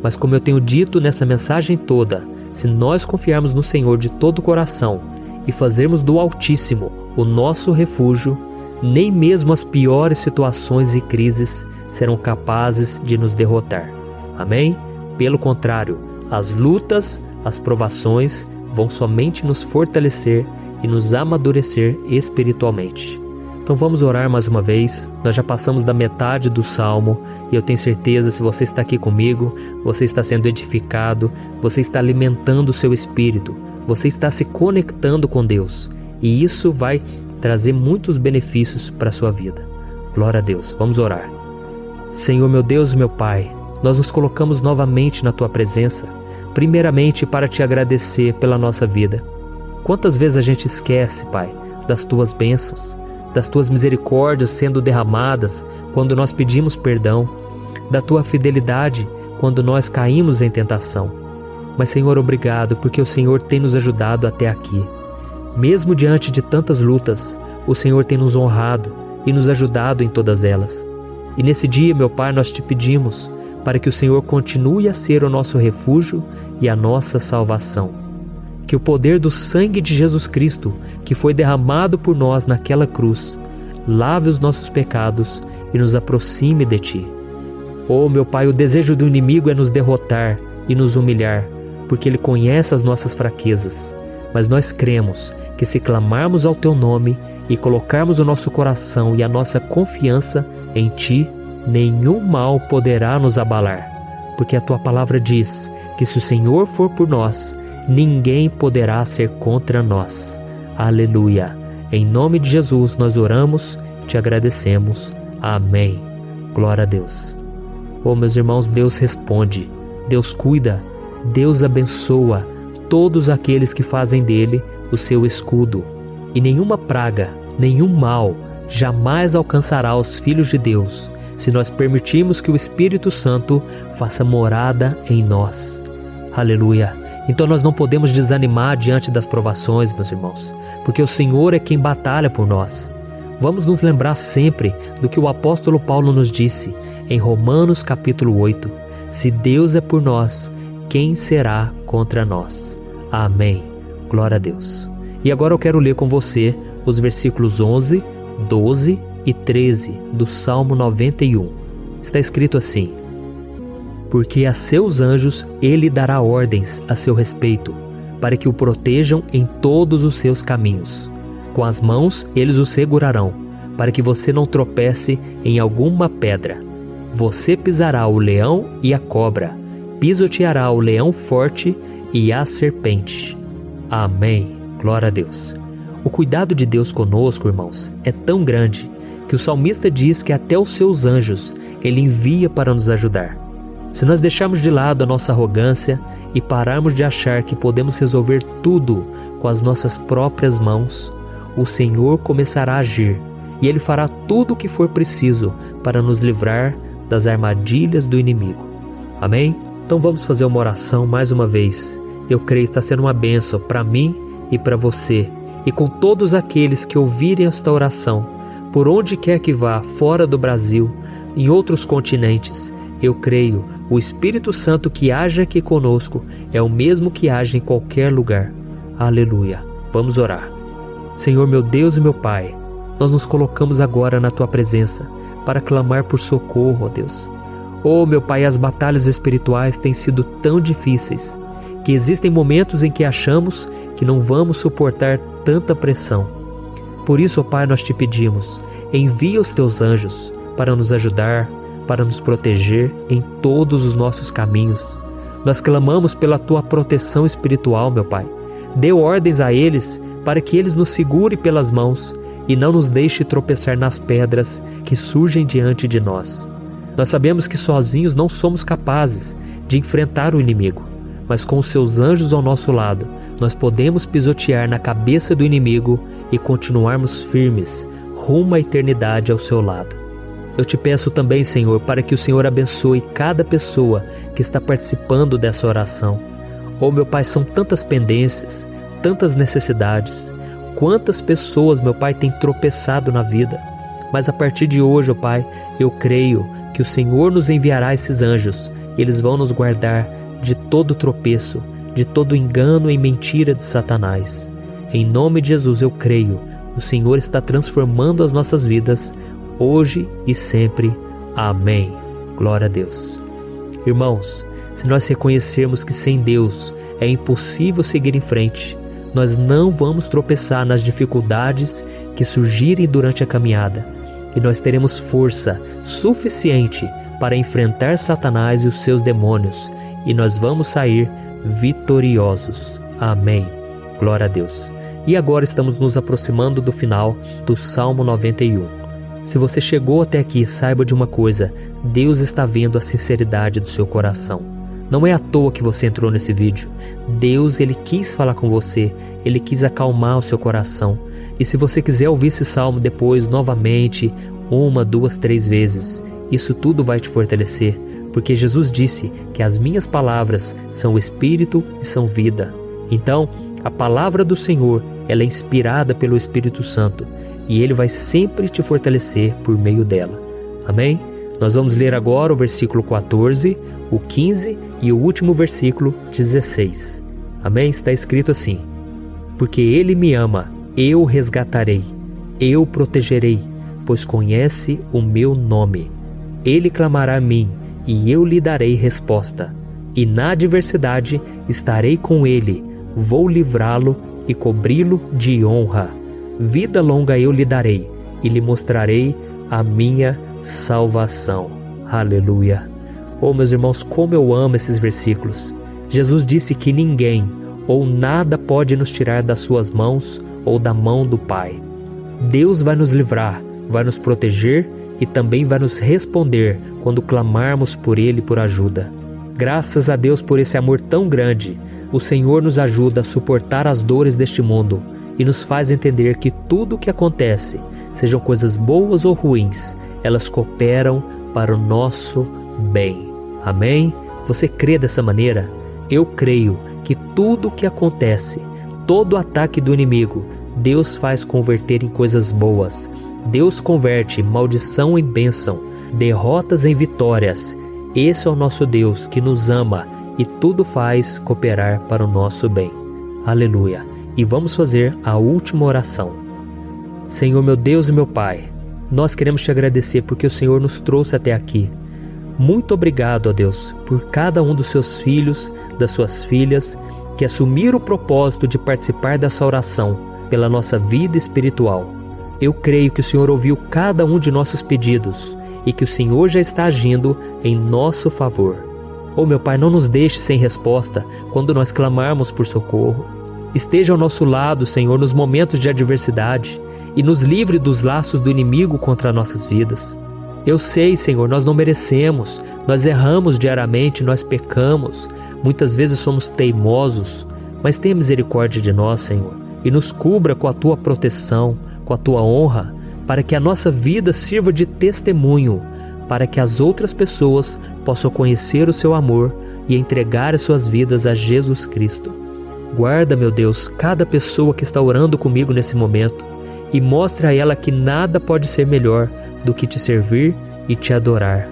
Mas como eu tenho dito nessa mensagem toda, se nós confiarmos no Senhor de todo o coração e fazermos do Altíssimo o nosso refúgio, nem mesmo as piores situações e crises serão capazes de nos derrotar. Amém? Pelo contrário, as lutas, as provações vão somente nos fortalecer e nos amadurecer espiritualmente. Então vamos orar mais uma vez. Nós já passamos da metade do Salmo e eu tenho certeza, se você está aqui comigo, você está sendo edificado, você está alimentando o seu espírito, você está se conectando com Deus e isso vai trazer muitos benefícios para a sua vida. Glória a Deus. Vamos orar. Senhor, meu Deus e meu Pai, nós nos colocamos novamente na Tua presença, primeiramente para Te agradecer pela nossa vida. Quantas vezes a gente esquece, Pai, das Tuas bênçãos, das Tuas misericórdias sendo derramadas quando nós pedimos perdão, da Tua fidelidade quando nós caímos em tentação. Mas, Senhor, obrigado, porque o Senhor tem nos ajudado até aqui. Mesmo diante de tantas lutas, o Senhor tem nos honrado e nos ajudado em todas elas. E nesse dia, meu Pai, nós Te pedimos para que o Senhor continue a ser o nosso refúgio e a nossa salvação. Que o poder do sangue de Jesus Cristo, que foi derramado por nós naquela cruz, lave os nossos pecados e nos aproxime de Ti. Oh, meu Pai, o desejo do inimigo é nos derrotar e nos humilhar, porque ele conhece as nossas fraquezas. Mas nós cremos que se clamarmos ao Teu nome e colocarmos o nosso coração e a nossa confiança em Ti, nenhum mal poderá nos abalar. Porque a Tua palavra diz que se o Senhor for por nós, ninguém poderá ser contra nós. Aleluia. Em nome de Jesus nós oramos e Te agradecemos. Amém. Glória a Deus. Oh, meus irmãos, Deus responde, Deus cuida, Deus abençoa todos aqueles que fazem dele o seu escudo. E nenhuma praga, nenhum mal jamais alcançará os filhos de Deus, se nós permitirmos que o Espírito Santo faça morada em nós. Aleluia. Então nós não podemos desanimar diante das provações, meus irmãos, porque o Senhor é quem batalha por nós. Vamos nos lembrar sempre do que o apóstolo Paulo nos disse em Romanos capítulo 8. Se Deus é por nós, quem será contra nós? Amém. Glória a Deus. E agora eu quero ler com você os versículos 11, 12 e 13 do Salmo 91. Está escrito assim: Porque a seus anjos ele dará ordens a seu respeito, para que o protejam em todos os seus caminhos. Com as mãos eles o segurarão, para que você não tropece em alguma pedra. Você pisará o leão e a cobra, pisoteará o leão forte e a serpente. Amém. Glória a Deus. O cuidado de Deus conosco, irmãos, é tão grande que o salmista diz que até os seus anjos ele envia para nos ajudar. Se nós deixarmos de lado a nossa arrogância e pararmos de achar que podemos resolver tudo com as nossas próprias mãos, o Senhor começará a agir e Ele fará tudo o que for preciso para nos livrar das armadilhas do inimigo. Amém? Então vamos fazer uma oração mais uma vez. Eu creio que está sendo uma bênção para mim e para você, e com todos aqueles que ouvirem esta oração, por onde quer que vá, fora do Brasil, em outros continentes. Eu creio, o Espírito Santo que age aqui conosco é o mesmo que age em qualquer lugar. Aleluia. Vamos orar. Senhor, meu Deus e meu Pai, nós nos colocamos agora na Tua presença para clamar por socorro, ó Deus. Oh, meu Pai, as batalhas espirituais têm sido tão difíceis que existem momentos em que achamos que não vamos suportar tanta pressão. Por isso, ó Pai, nós Te pedimos, envia os Teus anjos para nos ajudar, para nos proteger em todos os nossos caminhos. Nós clamamos pela Tua proteção espiritual, meu Pai. Dê ordens a eles para que eles nos segurem pelas mãos e não nos deixe tropeçar nas pedras que surgem diante de nós. Nós sabemos que sozinhos não somos capazes de enfrentar o inimigo, mas com os Seus anjos ao nosso lado, nós podemos pisotear na cabeça do inimigo e continuarmos firmes, rumo à eternidade ao seu lado. Eu te peço também, Senhor, para que o Senhor abençoe cada pessoa que está participando dessa oração. Oh, meu Pai, são tantas pendências, tantas necessidades. Quantas pessoas, meu Pai, têm tropeçado na vida. Mas a partir de hoje, oh Pai, eu creio que o Senhor nos enviará esses anjos e eles vão nos guardar de todo tropeço, de todo engano e mentira de Satanás. Em nome de Jesus eu creio, o Senhor está transformando as nossas vidas, hoje e sempre. Amém. Glória a Deus. Irmãos, se nós reconhecermos que sem Deus é impossível seguir em frente, nós não vamos tropeçar nas dificuldades que surgirem durante a caminhada, e nós teremos força suficiente para enfrentar Satanás e os seus demônios, e nós vamos sair vitoriosos. Amém. Glória a Deus. E agora estamos nos aproximando do final do Salmo 91. Se você chegou até aqui, saiba de uma coisa: Deus está vendo a sinceridade do seu coração. Não é à toa que você entrou nesse vídeo. Deus, Ele quis falar com você, Ele quis acalmar o seu coração. E se você quiser ouvir esse salmo depois, novamente, 1, 2, 3 vezes, isso tudo vai te fortalecer, porque Jesus disse que as minhas palavras são espírito e são vida. Então, a palavra do Senhor, ela é inspirada pelo Espírito Santo, e Ele vai sempre te fortalecer por meio dela. Amém? Nós vamos ler agora o versículo 14, o 15 e o último versículo 16. Amém? Está escrito assim: porque Ele me ama, eu o resgatarei, eu o protegerei, pois conhece o meu nome. Ele clamará a mim, e eu lhe darei resposta. E na adversidade estarei com ele, vou livrá-lo e cobri-lo de honra. Vida longa eu lhe darei, e lhe mostrarei a minha salvação. Aleluia! Oh, meus irmãos, como eu amo esses versículos. Jesus disse que ninguém ou nada pode nos tirar das suas mãos ou da mão do Pai. Deus vai nos livrar, vai nos proteger e também vai nos responder quando clamarmos por Ele por ajuda. Graças a Deus por esse amor tão grande, o Senhor nos ajuda a suportar as dores deste mundo e nos faz entender que tudo o que acontece, sejam coisas boas ou ruins, elas cooperam para o nosso bem. Amém? Você crê dessa maneira? Eu creio que tudo o que acontece, todo ataque do inimigo, Deus faz converter em coisas boas. Deus converte maldição em bênção, derrotas em vitórias. Esse é o nosso Deus que nos ama e tudo faz cooperar para o nosso bem. Aleluia! E vamos fazer a última oração. Senhor, meu Deus e meu Pai, nós queremos te agradecer porque o Senhor nos trouxe até aqui. Muito obrigado, ó Deus, por cada um dos seus filhos, das suas filhas, que assumiram o propósito de participar dessa oração pela nossa vida espiritual. Eu creio que o Senhor ouviu cada um de nossos pedidos e que o Senhor já está agindo em nosso favor. Oh, meu Pai, não nos deixe sem resposta quando nós clamarmos por socorro. Esteja ao nosso lado, Senhor, nos momentos de adversidade e nos livre dos laços do inimigo contra nossas vidas. Eu sei, Senhor, nós não merecemos, nós erramos diariamente, nós pecamos, muitas vezes somos teimosos, mas tenha misericórdia de nós, Senhor, e nos cubra com a Tua proteção, com a Tua honra, para que a nossa vida sirva de testemunho, para que as outras pessoas possam conhecer o Seu amor e entregar as suas vidas a Jesus Cristo. Guarda, meu Deus, cada pessoa que está orando comigo nesse momento e mostre a ela que nada pode ser melhor do que te servir e te adorar.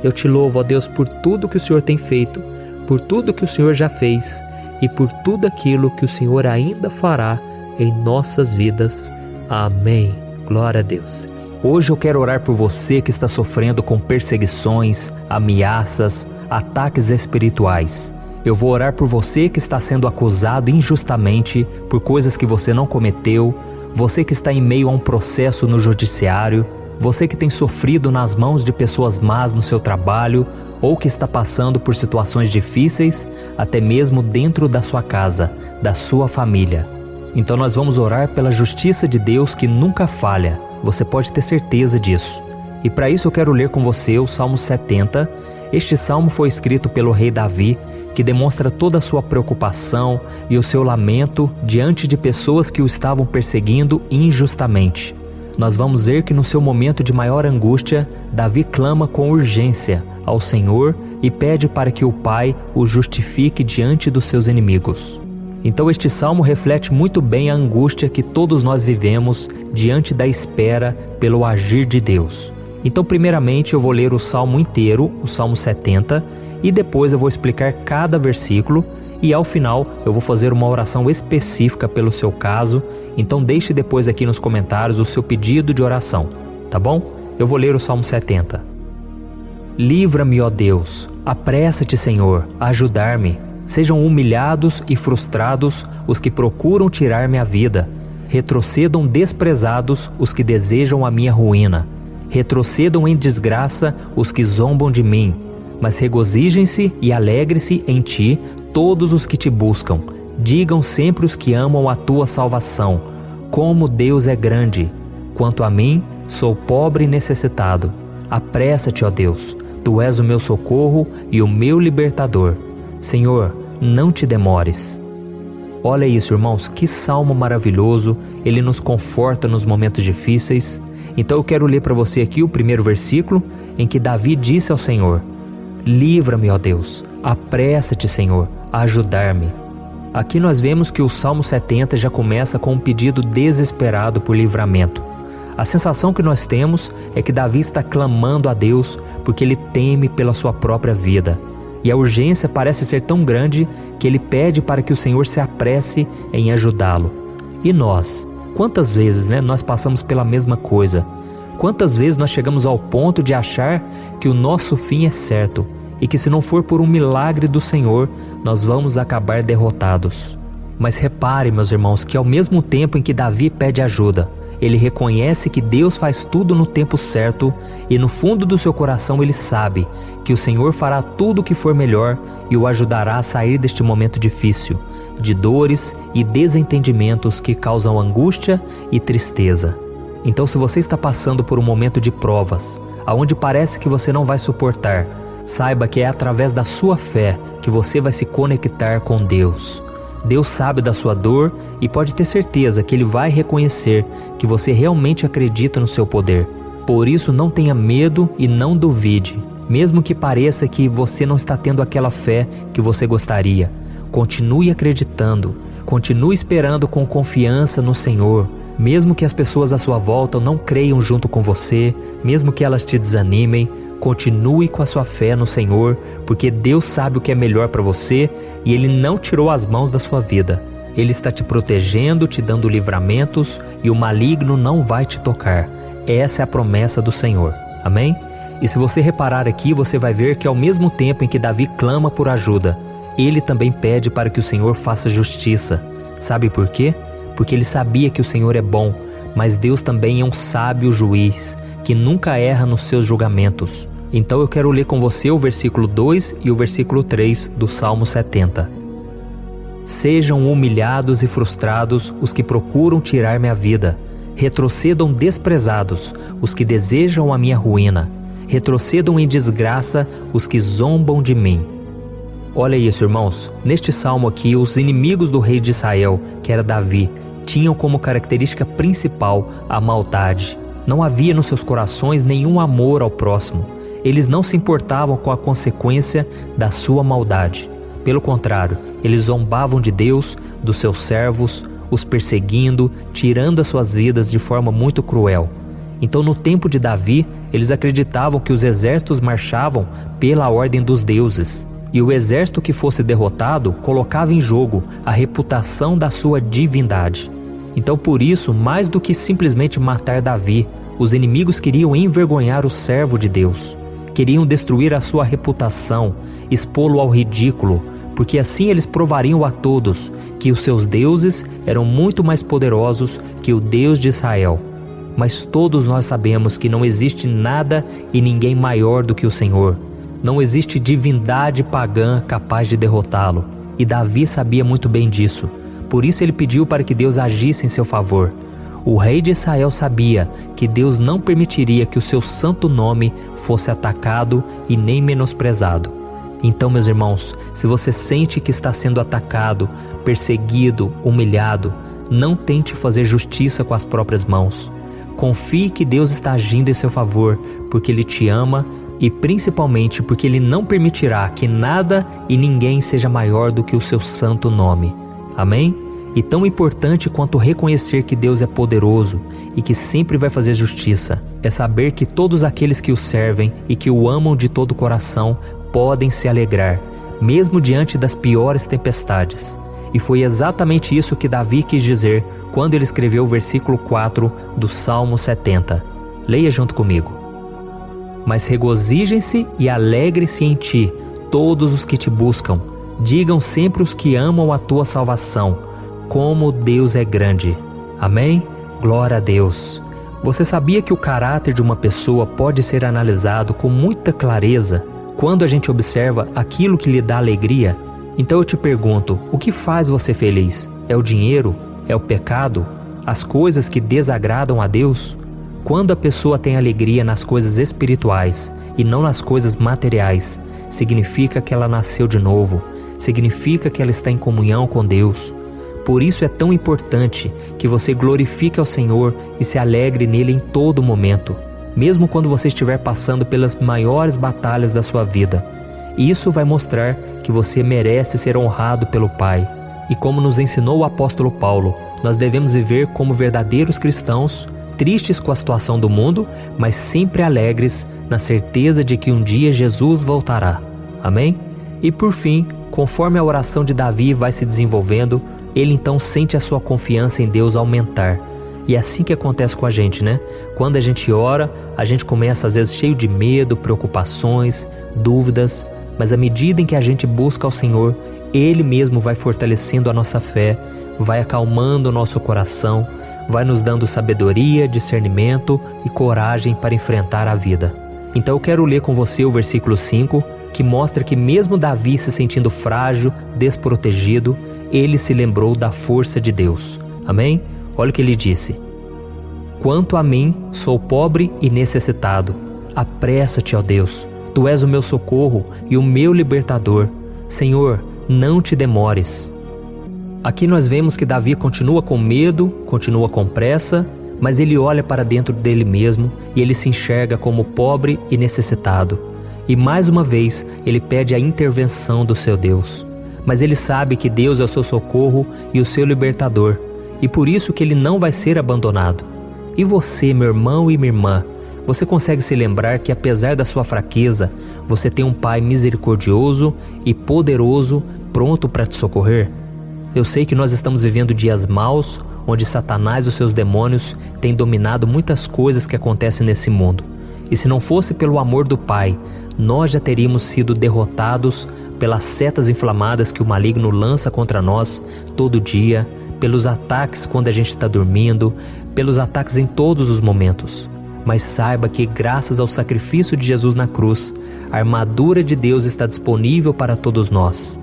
Eu te louvo, ó Deus, por tudo que o Senhor tem feito, por tudo que o Senhor já fez e por tudo aquilo que o Senhor ainda fará em nossas vidas. Amém. Glória a Deus. Hoje eu quero orar por você que está sofrendo com perseguições, ameaças, ataques espirituais. Eu vou orar por você que está sendo acusado injustamente por coisas que você não cometeu, você que está em meio a um processo no judiciário, você que tem sofrido nas mãos de pessoas más no seu trabalho ou que está passando por situações difíceis, até mesmo dentro da sua casa, da sua família. Então nós vamos orar pela justiça de Deus que nunca falha, você pode ter certeza disso. E para isso eu quero ler com você o Salmo 70. Este salmo foi escrito pelo rei Davi, que demonstra toda a sua preocupação e o seu lamento diante de pessoas que o estavam perseguindo injustamente. nós vamos ver que no seu momento de maior angústia, Davi clama com urgência ao Senhor e pede para que o Pai o justifique diante dos seus inimigos. Então este salmo reflete muito bem a angústia que todos nós vivemos diante da espera pelo agir de Deus. Então primeiramente eu vou ler o salmo inteiro, o Salmo 70, e depois eu vou explicar cada versículo e ao final eu vou fazer uma oração específica pelo seu caso. Então deixe depois aqui nos comentários o seu pedido de oração, tá bom? Eu vou ler o Salmo 70. Livra-me, ó Deus, apressa-te, Senhor, a ajudar-me. Sejam humilhados e frustrados os que procuram tirar-me a vida. Retrocedam desprezados os que desejam a minha ruína. Retrocedam em desgraça os que zombam de mim. Mas regozijem-se e alegre-se em ti todos os que te buscam. Digam sempre os que amam a tua salvação, como Deus é grande. Quanto a mim, sou pobre e necessitado. Apressa-te, ó Deus, tu és o meu socorro e o meu libertador. Senhor, não te demores. Olha isso, irmãos, que salmo maravilhoso, ele nos conforta nos momentos difíceis. Então eu quero ler para você aqui o primeiro versículo, em que Davi disse ao Senhor: livra-me, ó Deus, apressa-te, Senhor, a ajudar-me. Aqui nós vemos que o Salmo 70 já começa com um pedido desesperado por livramento. A sensação que nós temos é que Davi está clamando a Deus porque ele teme pela sua própria vida. E a urgência parece ser tão grande que ele pede para que o Senhor se apresse em ajudá-lo. E nós? Quantas vezes nós passamos pela mesma coisa? Quantas vezes nós chegamos ao ponto de achar que o nosso fim é certo e que se não for por um milagre do Senhor, nós vamos acabar derrotados? Mas repare, meus irmãos, que ao mesmo tempo em que Davi pede ajuda, ele reconhece que Deus faz tudo no tempo certo e no fundo do seu coração ele sabe que o Senhor fará tudo o que for melhor e o ajudará a sair deste momento difícil, de dores e desentendimentos que causam angústia e tristeza. Então, se você está passando por um momento de provas, aonde parece que você não vai suportar, saiba que é através da sua fé que você vai se conectar com Deus. Deus sabe da sua dor e pode ter certeza que Ele vai reconhecer que você realmente acredita no seu poder. Por isso, não tenha medo e não duvide, mesmo que pareça que você não está tendo aquela fé que você gostaria. Continue acreditando, continue esperando com confiança no Senhor, mesmo que as pessoas à sua volta não creiam junto com você, mesmo que elas te desanimem. Continue com a sua fé no Senhor, porque Deus sabe o que é melhor para você e Ele não tirou as mãos da sua vida. Ele está te protegendo, te dando livramentos e o maligno não vai te tocar. Essa é a promessa do Senhor. Amém? E se você reparar aqui, você vai ver que ao mesmo tempo em que Davi clama por ajuda, ele também pede para que o Senhor faça justiça. Sabe por quê? Porque ele sabia que o Senhor é bom, mas Deus também é um sábio juiz, que nunca erra nos seus julgamentos. Então eu quero ler com você o versículo 2 e o versículo 3 do Salmo 70. Sejam humilhados e frustrados os que procuram tirar-me a vida. Retrocedam desprezados os que desejam a minha ruína. Retrocedam em desgraça os que zombam de mim. Olha isso, irmãos. Neste salmo aqui, os inimigos do rei de Israel, que era Davi, tinham como característica principal a maldade. Não havia nos seus corações nenhum amor ao próximo. Eles não se importavam com a consequência da sua maldade. Pelo contrário, eles zombavam de Deus, dos seus servos, os perseguindo, tirando as suas vidas de forma muito cruel. Então, no tempo de Davi, eles acreditavam que os exércitos marchavam pela ordem dos deuses. E o exército que fosse derrotado colocava em jogo a reputação da sua divindade. Então, por isso, mais do que simplesmente matar Davi, os inimigos queriam envergonhar o servo de Deus. Queriam destruir a sua reputação, expô-lo ao ridículo, porque assim eles provariam a todos que os seus deuses eram muito mais poderosos que o Deus de Israel. Mas todos nós sabemos que não existe nada e ninguém maior do que o Senhor. Não existe divindade pagã capaz de derrotá-lo. E Davi sabia muito bem disso. Por isso ele pediu para que Deus agisse em seu favor. O rei de Israel sabia que Deus não permitiria que o seu santo nome fosse atacado e nem menosprezado. Então, meus irmãos, se você sente que está sendo atacado, perseguido, humilhado, não tente fazer justiça com as próprias mãos. Confie que Deus está agindo em seu favor, porque Ele te ama e principalmente porque Ele não permitirá que nada e ninguém seja maior do que o seu santo nome. Amém? E tão importante quanto reconhecer que Deus é poderoso e que sempre vai fazer justiça, é saber que todos aqueles que o servem e que o amam de todo o coração podem se alegrar, mesmo diante das piores tempestades. E foi exatamente isso que Davi quis dizer quando ele escreveu o versículo 4 do Salmo 70. Leia junto comigo. Mas regozijem-se e alegrem-se em ti, todos os que te buscam. Digam sempre os que amam a tua salvação, como Deus é grande. Amém? Glória a Deus. Você sabia que o caráter de uma pessoa pode ser analisado com muita clareza quando a gente observa aquilo que lhe dá alegria? Então eu te pergunto, o que faz você feliz? É o dinheiro? É o pecado? As coisas que desagradam a Deus? Quando a pessoa tem alegria nas coisas espirituais e não nas coisas materiais, significa que ela nasceu de novo, significa que ela está em comunhão com Deus. Por isso é tão importante que você glorifique ao Senhor e se alegre nele em todo momento, mesmo quando você estiver passando pelas maiores batalhas da sua vida. Isso vai mostrar que você merece ser honrado pelo Pai. E como nos ensinou o apóstolo Paulo, nós devemos viver como verdadeiros cristãos, tristes com a situação do mundo, mas sempre alegres na certeza de que um dia Jesus voltará. Amém? E por fim, conforme a oração de Davi vai se desenvolvendo, ele então sente a sua confiança em Deus aumentar. E é assim que acontece com a gente, né? Quando a gente ora, a gente começa às vezes cheio de medo, preocupações, dúvidas, mas à medida em que a gente busca ao Senhor, Ele mesmo vai fortalecendo a nossa fé, vai acalmando o nosso coração, vai nos dando sabedoria, discernimento e coragem para enfrentar a vida. Então eu quero ler com você o versículo 5, que mostra que mesmo Davi se sentindo frágil, desprotegido, ele se lembrou da força de Deus. Amém? Olha o que ele disse. Quanto a mim, sou pobre e necessitado. Apressa-te, ó Deus. Tu és o meu socorro e o meu libertador. Senhor, não te demores. Aqui nós vemos que Davi continua com medo, continua com pressa, mas ele olha para dentro dele mesmo e ele se enxerga como pobre e necessitado. E mais uma vez, ele pede a intervenção do seu Deus. Mas ele sabe que Deus é o seu socorro e o seu libertador, e por isso que ele não vai ser abandonado. E você, meu irmão e minha irmã, você consegue se lembrar que apesar da sua fraqueza, você tem um Pai misericordioso e poderoso, pronto para te socorrer? Eu sei que nós estamos vivendo dias maus, onde Satanás e os seus demônios têm dominado muitas coisas que acontecem nesse mundo. E se não fosse pelo amor do Pai, nós já teríamos sido derrotados pelas setas inflamadas que o maligno lança contra nós todo dia, pelos ataques quando a gente está dormindo, pelos ataques em todos os momentos. Mas saiba que graças ao sacrifício de Jesus na cruz, a armadura de Deus está disponível para todos nós.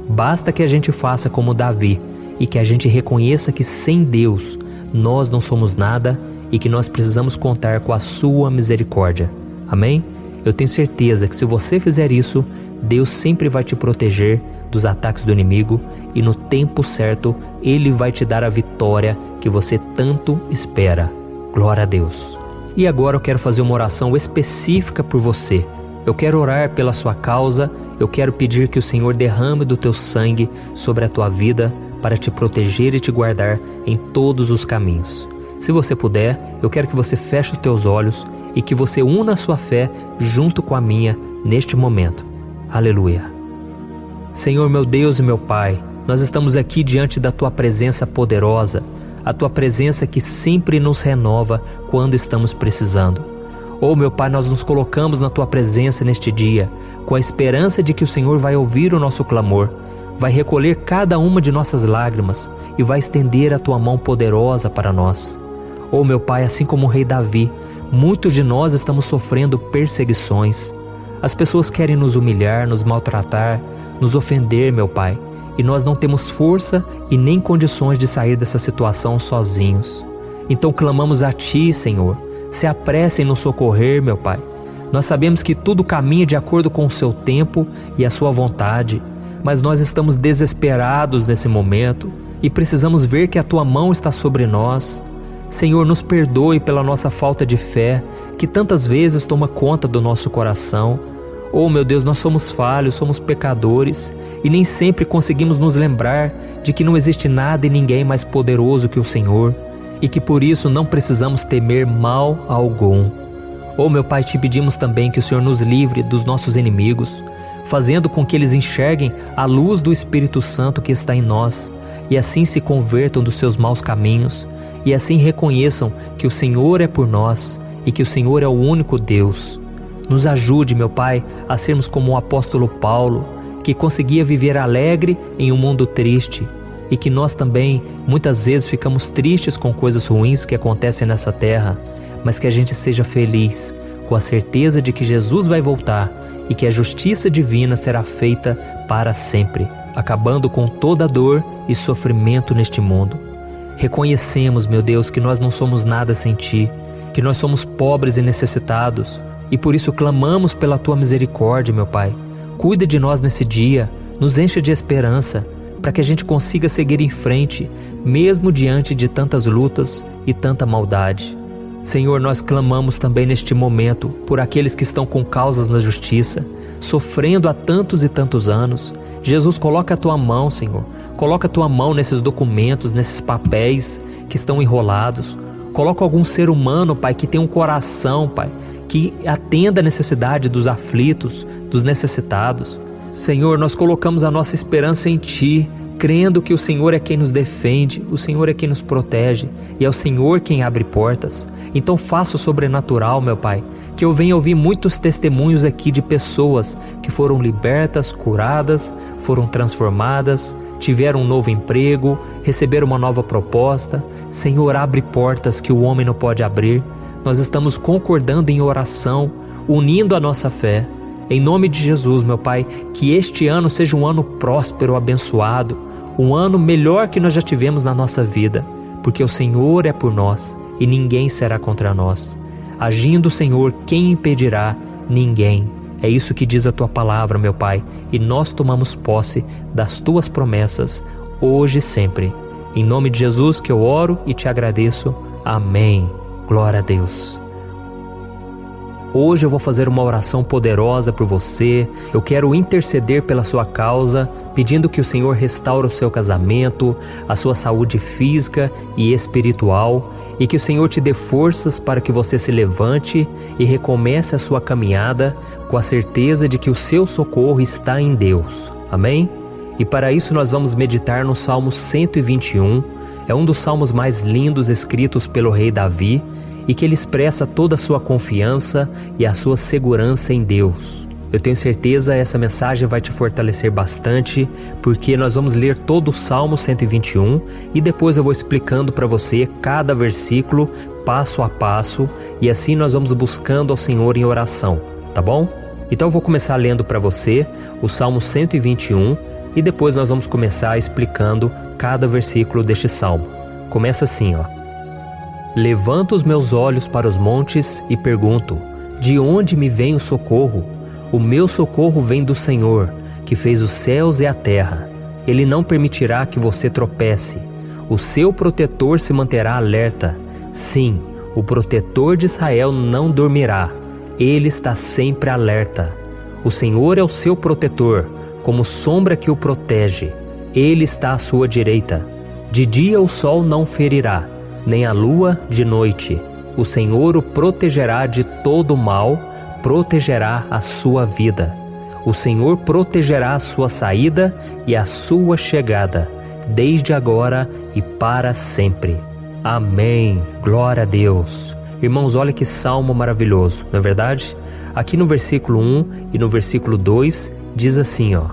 Basta que a gente faça como Davi e que a gente reconheça que sem Deus nós não somos nada e que nós precisamos contar com a sua misericórdia. Amém? Eu tenho certeza que se você fizer isso, Deus sempre vai te proteger dos ataques do inimigo e no tempo certo Ele vai te dar a vitória que você tanto espera. Glória a Deus. E agora eu quero fazer uma oração específica por você. Eu quero orar pela sua causa, eu quero pedir que o Senhor derrame do teu sangue sobre a tua vida para te proteger e te guardar em todos os caminhos. Se você puder, eu quero que você feche os teus olhos e que você una a sua fé junto com a minha neste momento. Aleluia. Senhor, meu Deus e meu Pai, nós estamos aqui diante da Tua presença poderosa, a Tua presença que sempre nos renova quando estamos precisando. Oh, meu Pai, nós nos colocamos na Tua presença neste dia, com a esperança de que o Senhor vai ouvir o nosso clamor, vai recolher cada uma de nossas lágrimas e vai estender a Tua mão poderosa para nós. Oh, meu Pai, assim como o rei Davi, muitos de nós estamos sofrendo perseguições. As pessoas querem nos humilhar, nos maltratar, nos ofender, meu Pai, e nós não temos força e nem condições de sair dessa situação sozinhos. Então clamamos a Ti, Senhor, se apresse em nos socorrer, meu Pai. Nós sabemos que tudo caminha de acordo com o Seu tempo e a Sua vontade, mas nós estamos desesperados nesse momento e precisamos ver que a Tua mão está sobre nós. Senhor, nos perdoe pela nossa falta de fé, que tantas vezes toma conta do nosso coração. Oh, meu Deus, nós somos falhos, somos pecadores e nem sempre conseguimos nos lembrar de que não existe nada e ninguém mais poderoso que o Senhor e que por isso não precisamos temer mal algum. Oh, meu Pai, te pedimos também que o Senhor nos livre dos nossos inimigos, fazendo com que eles enxerguem a luz do Espírito Santo que está em nós e assim se convertam dos seus maus caminhos e assim reconheçam que o Senhor é por nós e que o Senhor é o único Deus. Nos ajude, meu Pai, a sermos como o apóstolo Paulo, que conseguia viver alegre em um mundo triste e que nós também muitas vezes ficamos tristes com coisas ruins que acontecem nessa terra, mas que a gente seja feliz com a certeza de que Jesus vai voltar e que a justiça divina será feita para sempre, acabando com toda dor e sofrimento neste mundo. Reconhecemos, meu Deus, que nós não somos nada sem Ti, que nós somos pobres e necessitados, e por isso clamamos pela Tua misericórdia, meu Pai. Cuida de nós nesse dia, nos enche de esperança, para que a gente consiga seguir em frente, mesmo diante de tantas lutas e tanta maldade. Senhor, nós clamamos também neste momento por aqueles que estão com causas na justiça, sofrendo há tantos e tantos anos. Jesus, coloca a Tua mão, Senhor. Coloca a Tua mão nesses documentos, nesses papéis que estão enrolados. Coloca algum ser humano, Pai, que tem um coração, Pai, que atenda a necessidade dos aflitos, dos necessitados. Senhor, nós colocamos a nossa esperança em Ti, crendo que o Senhor é quem nos defende, o Senhor é quem nos protege e é o Senhor quem abre portas. Então faça o sobrenatural, meu Pai, que eu venha ouvir muitos testemunhos aqui de pessoas que foram libertas, curadas, foram transformadas, tiveram um novo emprego, receberam uma nova proposta. Senhor, abre portas que o homem não pode abrir. Nós estamos concordando em oração, unindo a nossa fé. Em nome de Jesus, meu Pai, que este ano seja um ano próspero, abençoado, um ano melhor que nós já tivemos na nossa vida, porque o Senhor é por nós e ninguém será contra nós. Agindo o Senhor, quem impedirá? Ninguém. É isso que diz a Tua palavra, meu Pai, e nós tomamos posse das Tuas promessas, hoje e sempre. Em nome de Jesus que eu oro e te agradeço. Amém. Glória a Deus. Hoje eu vou fazer uma oração poderosa por você. Eu quero interceder pela sua causa, pedindo que o Senhor restaure o seu casamento, a sua saúde física e espiritual, e que o Senhor te dê forças para que você se levante e recomece a sua caminhada com a certeza de que o seu socorro está em Deus. Amém? E para isso nós vamos meditar no Salmo 121. É um dos salmos mais lindos escritos pelo rei Davi, e que ele expressa toda a sua confiança e a sua segurança em Deus. Eu tenho certeza essa mensagem vai te fortalecer bastante, porque nós vamos ler todo o Salmo 121 e depois eu vou explicando para você cada versículo, passo a passo, e assim nós vamos buscando ao Senhor em oração, tá bom? Então eu vou começar lendo para você o Salmo 121 e depois nós vamos começar explicando cada versículo deste salmo. Começa assim, ó. Levanto os meus olhos para os montes e pergunto: de onde me vem o socorro? O meu socorro vem do Senhor, que fez os céus e a terra. Ele não permitirá que você tropece. O seu protetor se manterá alerta. Sim, o protetor de Israel não dormirá. Ele está sempre alerta. O Senhor é o seu protetor, como sombra que o protege. Ele está à sua direita. De dia o sol não ferirá, nem a lua de noite. O Senhor o protegerá de todo mal, protegerá a sua vida. O Senhor protegerá a sua saída e a sua chegada, desde agora e para sempre. Amém. Glória a Deus. Irmãos, olha que salmo maravilhoso, não é verdade? Aqui no versículo 1 e no versículo 2 diz assim, ó: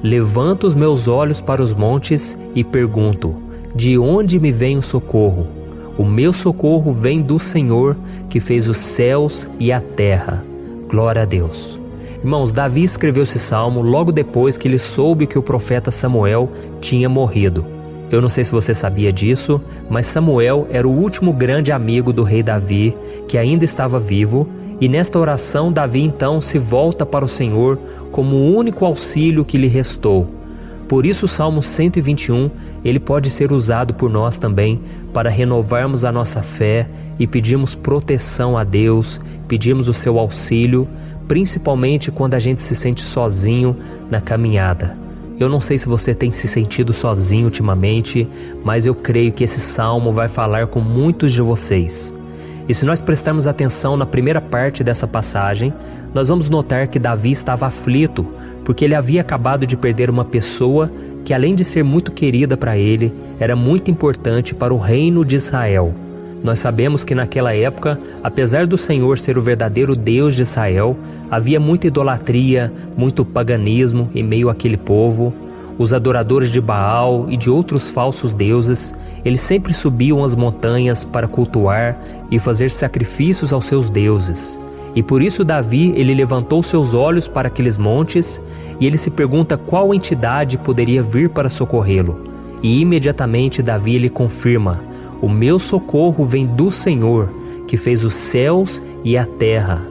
Levanto os meus olhos para os montes e pergunto: de onde me vem o socorro? O meu socorro vem do Senhor, que fez os céus e a terra. Glória a Deus. Irmãos, Davi escreveu esse salmo logo depois que ele soube que o profeta Samuel tinha morrido. Eu não sei se você sabia disso, mas Samuel era o último grande amigo do rei Davi, que ainda estava vivo, e nesta oração Davi então se volta para o Senhor como o único auxílio que lhe restou. Por isso o Salmo 121, ele pode ser usado por nós também para renovarmos a nossa fé e pedirmos proteção a Deus, pedirmos o seu auxílio, principalmente quando a gente se sente sozinho na caminhada. Eu não sei se você tem se sentido sozinho ultimamente, mas eu creio que esse salmo vai falar com muitos de vocês. E se nós prestarmos atenção na primeira parte dessa passagem, nós vamos notar que Davi estava aflito, porque ele havia acabado de perder uma pessoa que, além de ser muito querida para ele, era muito importante para o reino de Israel. Nós sabemos que naquela época, apesar do Senhor ser o verdadeiro Deus de Israel, havia muita idolatria, muito paganismo em meio àquele povo. Os adoradores de Baal e de outros falsos deuses, eles sempre subiam as montanhas para cultuar e fazer sacrifícios aos seus deuses. E por isso Davi, ele levantou seus olhos para aqueles montes e ele se pergunta qual entidade poderia vir para socorrê-lo. E imediatamente Davi, ele confirma: o meu socorro vem do Senhor, que fez os céus e a terra.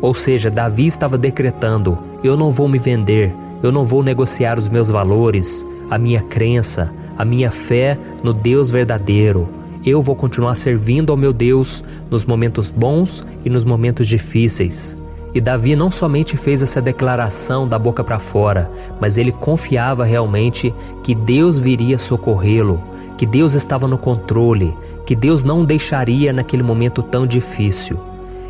Ou seja, Davi estava decretando: eu não vou me vender, eu não vou negociar os meus valores, a minha crença, a minha fé no Deus verdadeiro. Eu vou continuar servindo ao meu Deus nos momentos bons e nos momentos difíceis. E Davi não somente fez essa declaração da boca para fora, mas ele confiava realmente que Deus viria socorrê-lo, que Deus estava no controle, que Deus não o deixaria naquele momento tão difícil.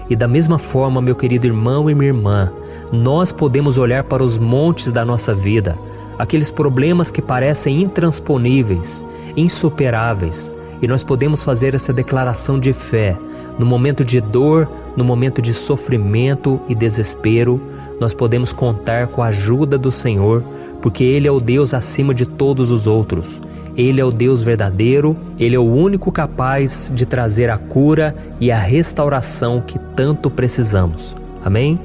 E da mesma forma, meu querido irmão e minha irmã, nós podemos olhar para os montes da nossa vida, aqueles problemas que parecem intransponíveis, insuperáveis, e nós podemos fazer essa declaração de fé. No momento de dor, no momento de sofrimento e desespero, nós podemos contar com a ajuda do Senhor, porque Ele é o Deus acima de todos os outros. Ele é o Deus verdadeiro, Ele é o único capaz de trazer a cura e a restauração que tanto precisamos. Amém?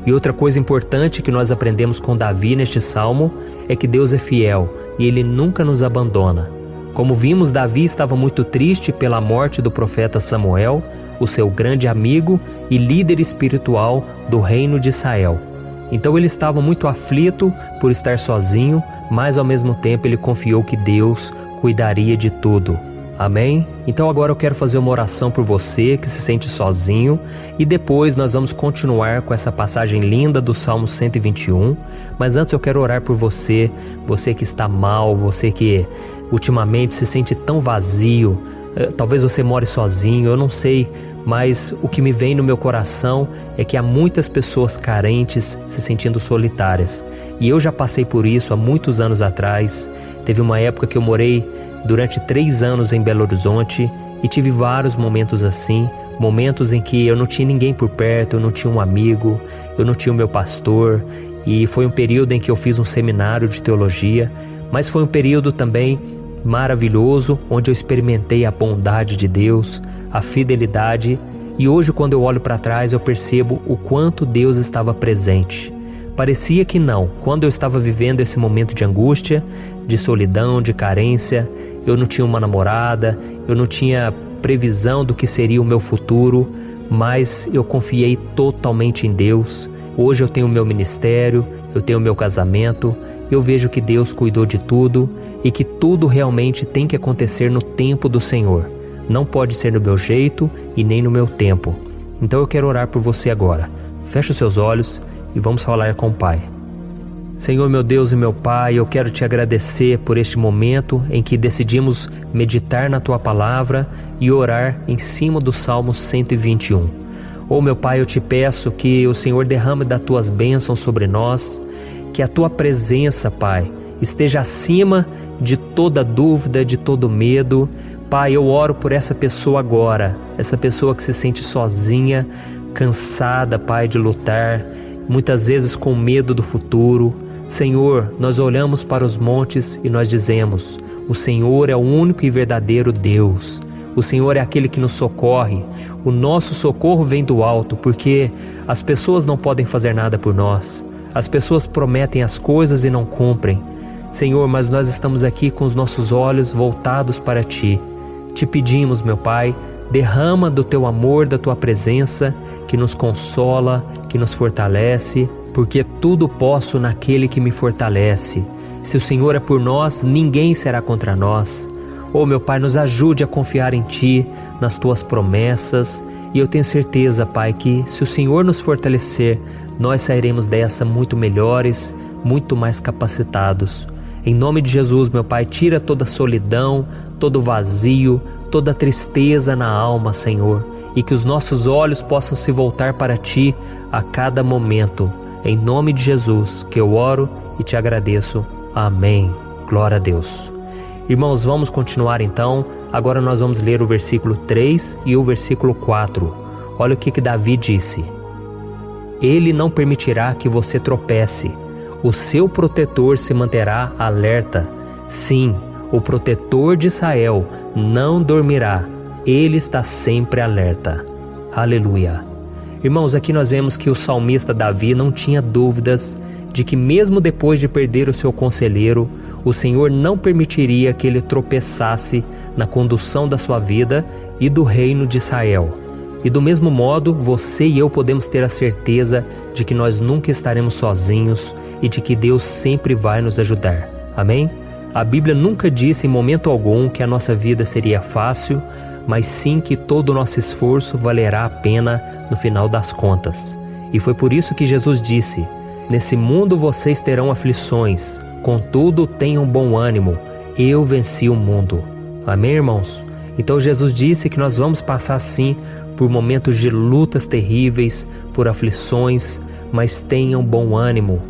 E outra coisa importante que nós aprendemos com Davi neste salmo é que Deus é fiel e Ele nunca nos abandona. Como vimos, Davi estava muito triste pela morte do profeta Samuel, o seu grande amigo e líder espiritual do reino de Israel. Então ele estava muito aflito por estar sozinho, mas ao mesmo tempo ele confiou que Deus cuidaria de tudo. Amém? Então agora eu quero fazer uma oração por você que se sente sozinho e depois nós vamos continuar com essa passagem linda do Salmo 121. Mas antes eu quero orar por você, você que está mal, você que ultimamente se sente tão vazio, talvez você more sozinho, eu não sei, mas o que me vem no meu coração é que há muitas pessoas carentes se sentindo solitárias. E eu já passei por isso há muitos anos atrás. Teve uma época que eu morei durante 3 anos em Belo Horizonte e tive vários momentos assim, momentos em que eu não tinha ninguém por perto, eu não tinha um amigo, eu não tinha o meu pastor, e foi um período em que eu fiz um seminário de teologia, mas foi um período também maravilhoso, onde eu experimentei a bondade de Deus, a fidelidade, e hoje quando eu olho para trás eu percebo o quanto Deus estava presente. Parecia que não, quando eu estava vivendo esse momento de angústia, de solidão, de carência, eu não tinha uma namorada, eu não tinha previsão do que seria o meu futuro, mas eu confiei totalmente em Deus. Hoje eu tenho o meu ministério, eu tenho o meu casamento, eu vejo que Deus cuidou de tudo e que tudo realmente tem que acontecer no tempo do Senhor. Não pode ser no meu jeito e nem no meu tempo. Então eu quero orar por você agora. Feche os seus olhos e vamos falar com o Pai. Senhor, meu Deus e meu Pai, eu quero te agradecer por este momento em que decidimos meditar na Tua Palavra e orar em cima do Salmo 121. Oh, meu Pai, eu te peço que o Senhor derrame das Tuas bênçãos sobre nós, que a Tua presença, Pai, esteja acima de toda dúvida, de todo medo. Pai, eu oro por essa pessoa agora, essa pessoa que se sente sozinha, cansada, Pai, de lutar, muitas vezes com medo do futuro. Senhor, nós olhamos para os montes e nós dizemos: o Senhor é o único e verdadeiro Deus. O Senhor é aquele que nos socorre. O nosso socorro vem do alto, porque as pessoas não podem fazer nada por nós. As pessoas prometem as coisas e não cumprem. Senhor, mas nós estamos aqui com os nossos olhos voltados para Ti. Te pedimos, meu Pai, derrama do Teu amor, da Tua presença, que nos consola, que nos fortalece, porque tudo posso naquele que me fortalece. Se o Senhor é por nós, ninguém será contra nós. Oh, meu Pai, nos ajude a confiar em Ti, nas Tuas promessas. E eu tenho certeza, Pai, que se o Senhor nos fortalecer, nós sairemos dessa muito melhores, muito mais capacitados. Em nome de Jesus, meu Pai, tira toda a solidão, todo o vazio, toda a tristeza na alma, Senhor. E que os nossos olhos possam se voltar para Ti a cada momento. Em nome de Jesus, que eu oro e Te agradeço. Amém. Glória a Deus. Irmãos, vamos continuar então. Agora nós vamos ler o versículo 3 e o versículo 4. Olha o que Davi disse. Ele não permitirá que você tropece. O seu protetor se manterá alerta. Sim, o protetor de Israel não dormirá. Ele está sempre alerta. Aleluia. Irmãos, aqui nós vemos que o salmista Davi não tinha dúvidas de que mesmo depois de perder o seu conselheiro, o Senhor não permitiria que ele tropeçasse na condução da sua vida e do reino de Israel. E do mesmo modo, você e eu podemos ter a certeza de que nós nunca estaremos sozinhos e de que Deus sempre vai nos ajudar. Amém? A Bíblia nunca disse em momento algum que a nossa vida seria fácil, mas sim que todo o nosso esforço valerá a pena no final das contas. E foi por isso que Jesus disse: nesse mundo vocês terão aflições, contudo tenham bom ânimo, eu venci o mundo. Amém, irmãos? Então Jesus disse que nós vamos passar sim por momentos de lutas terríveis, por aflições, mas tenham bom ânimo.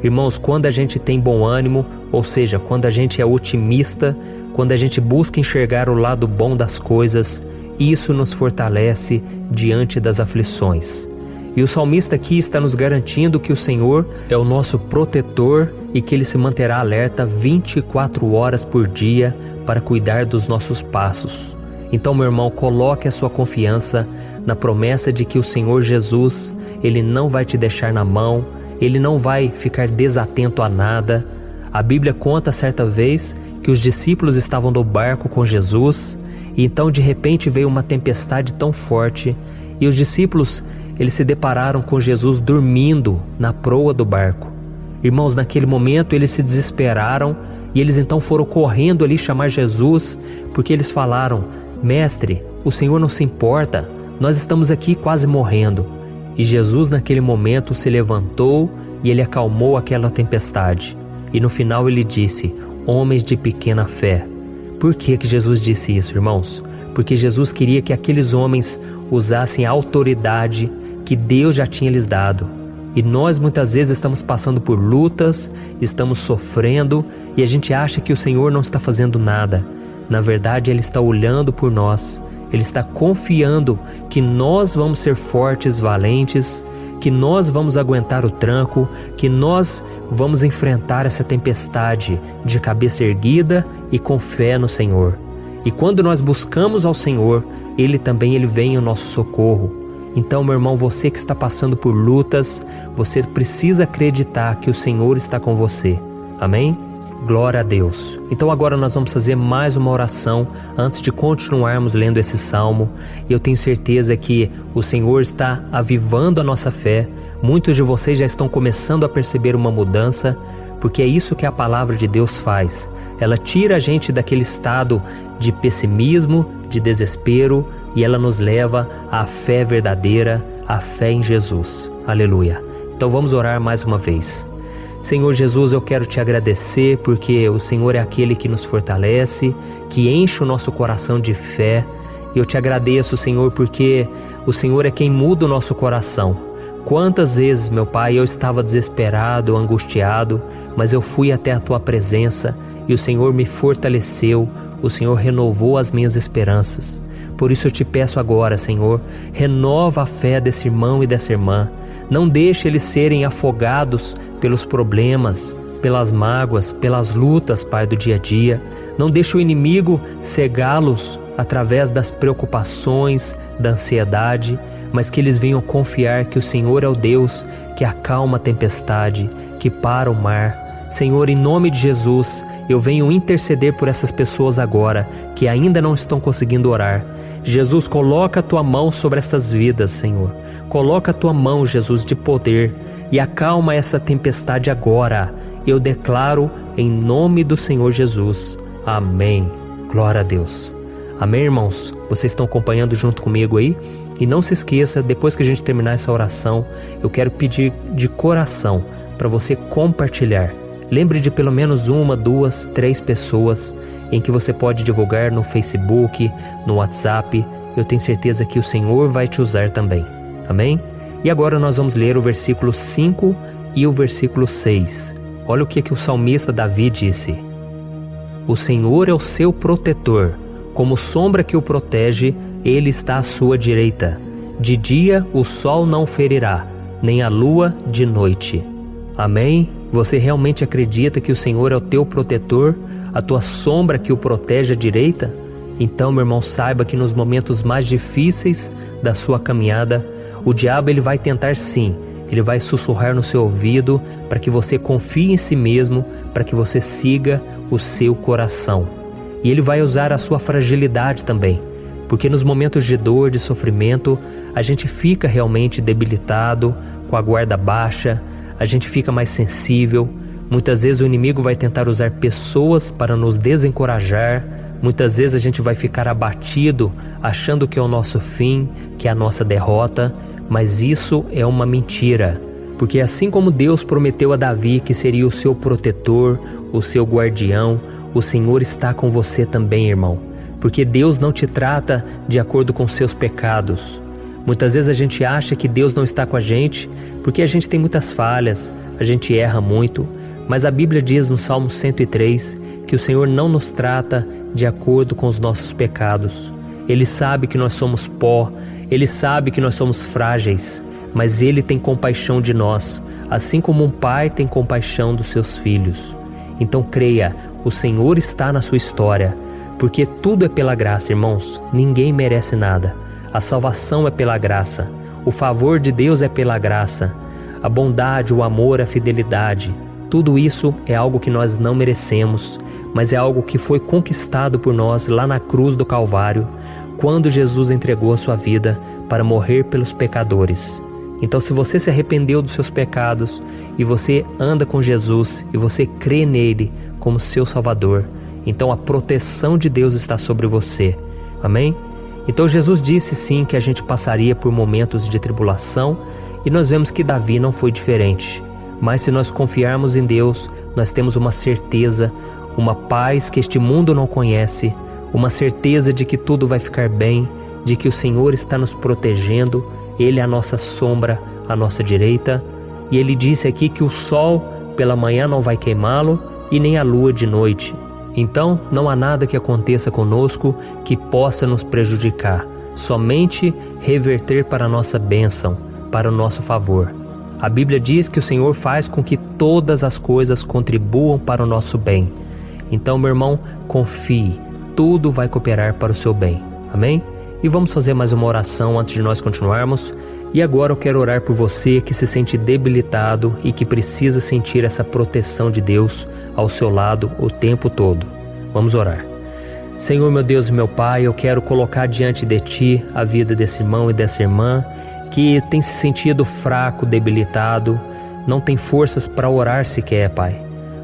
Irmãos, quando a gente tem bom ânimo, ou seja, quando a gente é otimista, quando a gente busca enxergar o lado bom das coisas, isso nos fortalece diante das aflições. E o salmista aqui está nos garantindo que o Senhor é o nosso protetor e que Ele se manterá alerta 24 horas por dia para cuidar dos nossos passos. Então, meu irmão, coloque a sua confiança na promessa de que o Senhor Jesus, Ele não vai te deixar na mão, Ele não vai ficar desatento a nada. A Bíblia conta certa vez que os discípulos estavam no barco com Jesus e então de repente veio uma tempestade tão forte e os discípulos eles se depararam com Jesus dormindo na proa do barco. Irmãos, naquele momento eles se desesperaram e eles então foram correndo ali chamar Jesus, porque eles falaram: Mestre, o Senhor não se importa, nós estamos aqui quase morrendo. E Jesus naquele momento se levantou e Ele acalmou aquela tempestade. E no final Ele disse: homens de pequena fé. Por que Jesus disse isso, irmãos? Porque Jesus queria que aqueles homens usassem a autoridade que Deus já tinha lhes dado. E nós muitas vezes estamos passando por lutas, estamos sofrendo e a gente acha que o Senhor não está fazendo nada. Na verdade, Ele está olhando por nós. Ele está confiando que nós vamos ser fortes, valentes, que nós vamos aguentar o tranco, que nós vamos enfrentar essa tempestade de cabeça erguida e com fé no Senhor. E quando nós buscamos ao Senhor, Ele vem ao nosso socorro. Então, meu irmão, você que está passando por lutas, você precisa acreditar que o Senhor está com você. Amém? Glória a Deus. Então agora nós vamos fazer mais uma oração antes de continuarmos lendo esse salmo. E eu tenho certeza que o Senhor está avivando a nossa fé. Muitos de vocês já estão começando a perceber uma mudança, porque é isso que a palavra de Deus faz. Ela tira a gente daquele estado de pessimismo, de desespero, e ela nos leva à fé verdadeira, à fé em Jesus. Aleluia. Então vamos orar mais uma vez. Senhor Jesus, eu quero te agradecer porque o Senhor é aquele que nos fortalece, que enche o nosso coração de fé. E eu te agradeço, Senhor, porque o Senhor é quem muda o nosso coração. Quantas vezes, meu Pai, eu estava desesperado, angustiado, mas eu fui até a Tua presença e o Senhor me fortaleceu, o Senhor renovou as minhas esperanças. Por isso eu te peço agora, Senhor, renova a fé desse irmão e dessa irmã. Não deixe eles serem afogados pelos problemas, pelas mágoas, pelas lutas, Pai, do dia a dia. Não deixe o inimigo cegá-los através das preocupações, da ansiedade, mas que eles venham confiar que o Senhor é o Deus que acalma a tempestade, que para o mar. Senhor, em nome de Jesus, eu venho interceder por essas pessoas agora que ainda não estão conseguindo orar. Jesus, coloca a Tua mão sobre essas vidas, Senhor. Coloca a Tua mão, Jesus, de poder e acalma essa tempestade agora. eu declaro em nome do Senhor Jesus. Amém. Glória a Deus. Amém, irmãos? Vocês estão acompanhando junto comigo aí? E não se esqueça, depois que a gente terminar essa oração, eu quero pedir de coração para você compartilhar. Lembre de pelo menos 1, 2, 3 pessoas em que você pode divulgar no Facebook, no WhatsApp. Eu tenho certeza que o Senhor vai te usar também. Amém? E agora nós vamos ler o versículo 5 e o versículo 6. Olha o que o salmista Davi disse. O Senhor é o seu protetor, como sombra que o protege, Ele está à sua direita. De dia o sol não ferirá, nem a lua de noite. Amém? Você realmente acredita que o Senhor é o teu protetor, a tua sombra que o protege à direita? Então, meu irmão, saiba que nos momentos mais difíceis da sua caminhada, o diabo ele vai tentar sim, ele vai sussurrar no seu ouvido para que você confie em si mesmo, para que você siga o seu coração. E ele vai usar a sua fragilidade também, porque nos momentos de dor, de sofrimento, a gente fica realmente debilitado, com a guarda baixa, a gente fica mais sensível. Muitas vezes o inimigo vai tentar usar pessoas para nos desencorajar. Muitas vezes a gente vai ficar abatido, achando que é o nosso fim, que é a nossa derrota, mas isso é uma mentira. Porque assim como Deus prometeu a Davi que seria o seu protetor, o seu guardião, o Senhor está com você também, irmão. Porque Deus não te trata de acordo com seus pecados. Muitas vezes a gente acha que Deus não está com a gente porque a gente tem muitas falhas, a gente erra muito, mas a Bíblia diz no Salmo 103 que o Senhor não nos trata de acordo com os nossos pecados. Ele sabe que nós somos pó, Ele sabe que nós somos frágeis, mas Ele tem compaixão de nós, assim como um pai tem compaixão dos seus filhos. Então creia, o Senhor está na sua história, porque tudo é pela graça, irmãos, ninguém merece nada. A salvação é pela graça, o favor de Deus é pela graça, a bondade, o amor, a fidelidade, tudo isso é algo que nós não merecemos, mas é algo que foi conquistado por nós lá na cruz do Calvário, quando Jesus entregou a sua vida para morrer pelos pecadores. Então, se você se arrependeu dos seus pecados e você anda com Jesus e você crê nele como seu Salvador, então a proteção de Deus está sobre você. Amém? Então Jesus disse sim que a gente passaria por momentos de tribulação e nós vemos que Davi não foi diferente. Mas se nós confiarmos em Deus, nós temos uma certeza, uma paz que este mundo não conhece, uma certeza de que tudo vai ficar bem, de que o Senhor está nos protegendo, Ele é a nossa sombra, a nossa direita. E Ele disse aqui que o sol pela manhã não vai queimá-lo e nem a lua de noite. Então, não há nada que aconteça conosco que possa nos prejudicar, somente reverter para a nossa bênção, para o nosso favor. A Bíblia diz que o Senhor faz com que todas as coisas contribuam para o nosso bem. Então, meu irmão, confie, tudo vai cooperar para o seu bem. Amém? E vamos fazer mais uma oração antes de nós continuarmos. E agora eu quero orar por você que se sente debilitado e que precisa sentir essa proteção de Deus ao seu lado o tempo todo. Vamos orar. Senhor, meu Deus e meu Pai, eu quero colocar diante de Ti a vida desse irmão e dessa irmã que tem se sentido fraco, debilitado, não tem forças para orar sequer, Pai.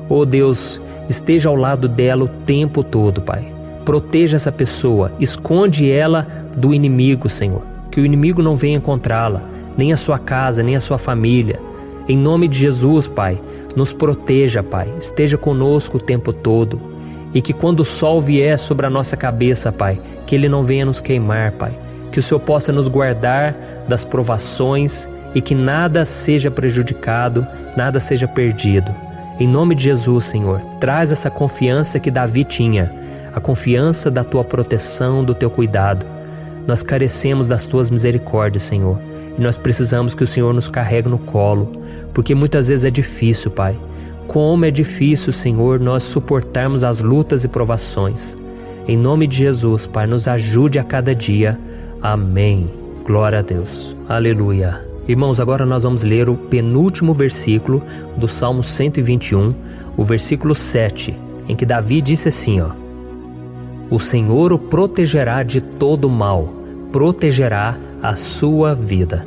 Oh Deus, esteja ao lado dela o tempo todo, Pai. Proteja essa pessoa, esconde ela do inimigo, Senhor. Que o inimigo não venha encontrá-la, nem a sua casa, nem a sua família. Em nome de Jesus, Pai, nos proteja, Pai. Esteja conosco o tempo todo. E que quando o sol vier sobre a nossa cabeça, Pai, que ele não venha nos queimar, Pai. Que o Senhor possa nos guardar das provações e que nada seja prejudicado, nada seja perdido. Em nome de Jesus, Senhor, traz essa confiança que Davi tinha, a confiança da Tua proteção, do Teu cuidado. Nós carecemos das Tuas misericórdias, Senhor, e nós precisamos que o Senhor nos carregue no colo, porque muitas vezes é difícil, Pai. Como é difícil, Senhor, nós suportarmos as lutas e provações. Em nome de Jesus, Pai, nos ajude a cada dia. Amém. Glória a Deus. Aleluia. Irmãos, agora nós vamos ler o penúltimo versículo do Salmo 121, o versículo 7, em que Davi disse assim, ó: O Senhor o protegerá de todo mal, protegerá a sua vida.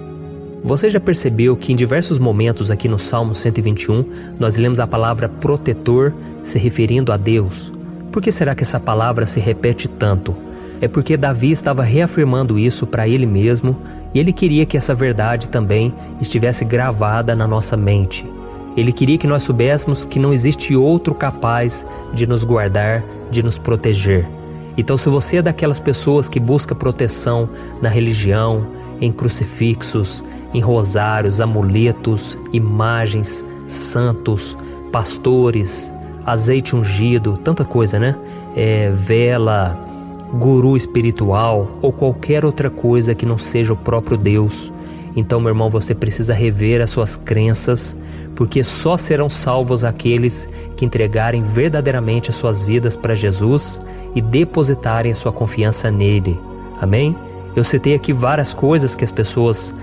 Você já percebeu que em diversos momentos aqui no Salmo 121, nós lemos a palavra protetor se referindo a Deus? Por que será que essa palavra se repete tanto? É porque Davi estava reafirmando isso para ele mesmo e ele queria que essa verdade também estivesse gravada na nossa mente. Ele queria que nós soubéssemos que não existe outro capaz de nos guardar, de nos proteger. Então, se você é daquelas pessoas que busca proteção na religião, em crucifixos, em rosários, amuletos, imagens, santos, pastores, azeite ungido, tanta coisa, né? Vela, guru espiritual ou qualquer outra coisa que não seja o próprio Deus. Então, meu irmão, você precisa rever as suas crenças, porque só serão salvos aqueles que entregarem verdadeiramente as suas vidas para Jesus e depositarem a sua confiança nele. Amém? Eu citei aqui várias coisas que as pessoas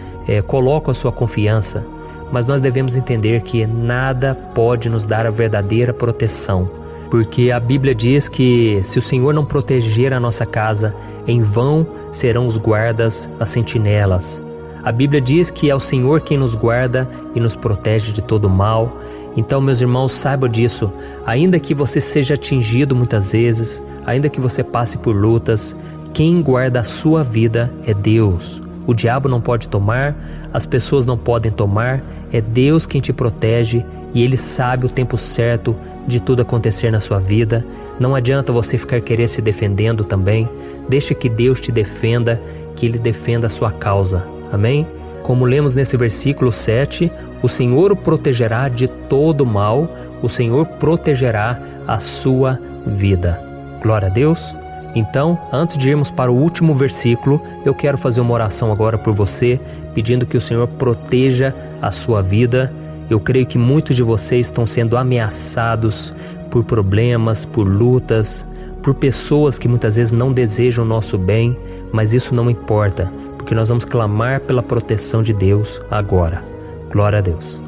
colocam a sua confiança, mas nós devemos entender que nada pode nos dar a verdadeira proteção, porque a Bíblia diz que se o Senhor não proteger a nossa casa, em vão serão os guardas, as sentinelas. A Bíblia diz que é o Senhor quem nos guarda e nos protege de todo mal. Então, meus irmãos, saibam disso. Ainda que você seja atingido muitas vezes, ainda que você passe por lutas, quem guarda a sua vida é Deus. O diabo não pode tomar, as pessoas não podem tomar, é Deus quem te protege e Ele sabe o tempo certo de tudo acontecer na sua vida. Não adianta você ficar querer se defendendo também. Deixa que Deus te defenda, que Ele defenda a sua causa. Amém? Como lemos nesse versículo 7, o Senhor o protegerá de todo mal, o Senhor protegerá a sua vida. Glória a Deus! Então, antes de irmos para o último versículo, eu quero fazer uma oração agora por você, pedindo que o Senhor proteja a sua vida. Eu creio que muitos de vocês estão sendo ameaçados por problemas, por lutas, por pessoas que muitas vezes não desejam o nosso bem, mas isso não importa, porque nós vamos clamar pela proteção de Deus agora. Glória a Deus.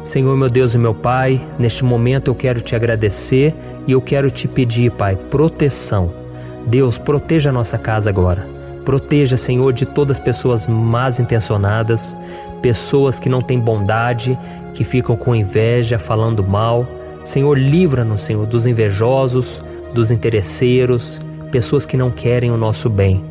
Senhor, meu Deus e meu Pai, neste momento eu quero te agradecer e eu quero te pedir, Pai, proteção. Deus, proteja a nossa casa agora. Proteja, Senhor, de todas as pessoas más intencionadas, pessoas que não têm bondade, que ficam com inveja, falando mal. Senhor, livra-nos, Senhor, dos invejosos, dos interesseiros, pessoas que não querem o nosso bem.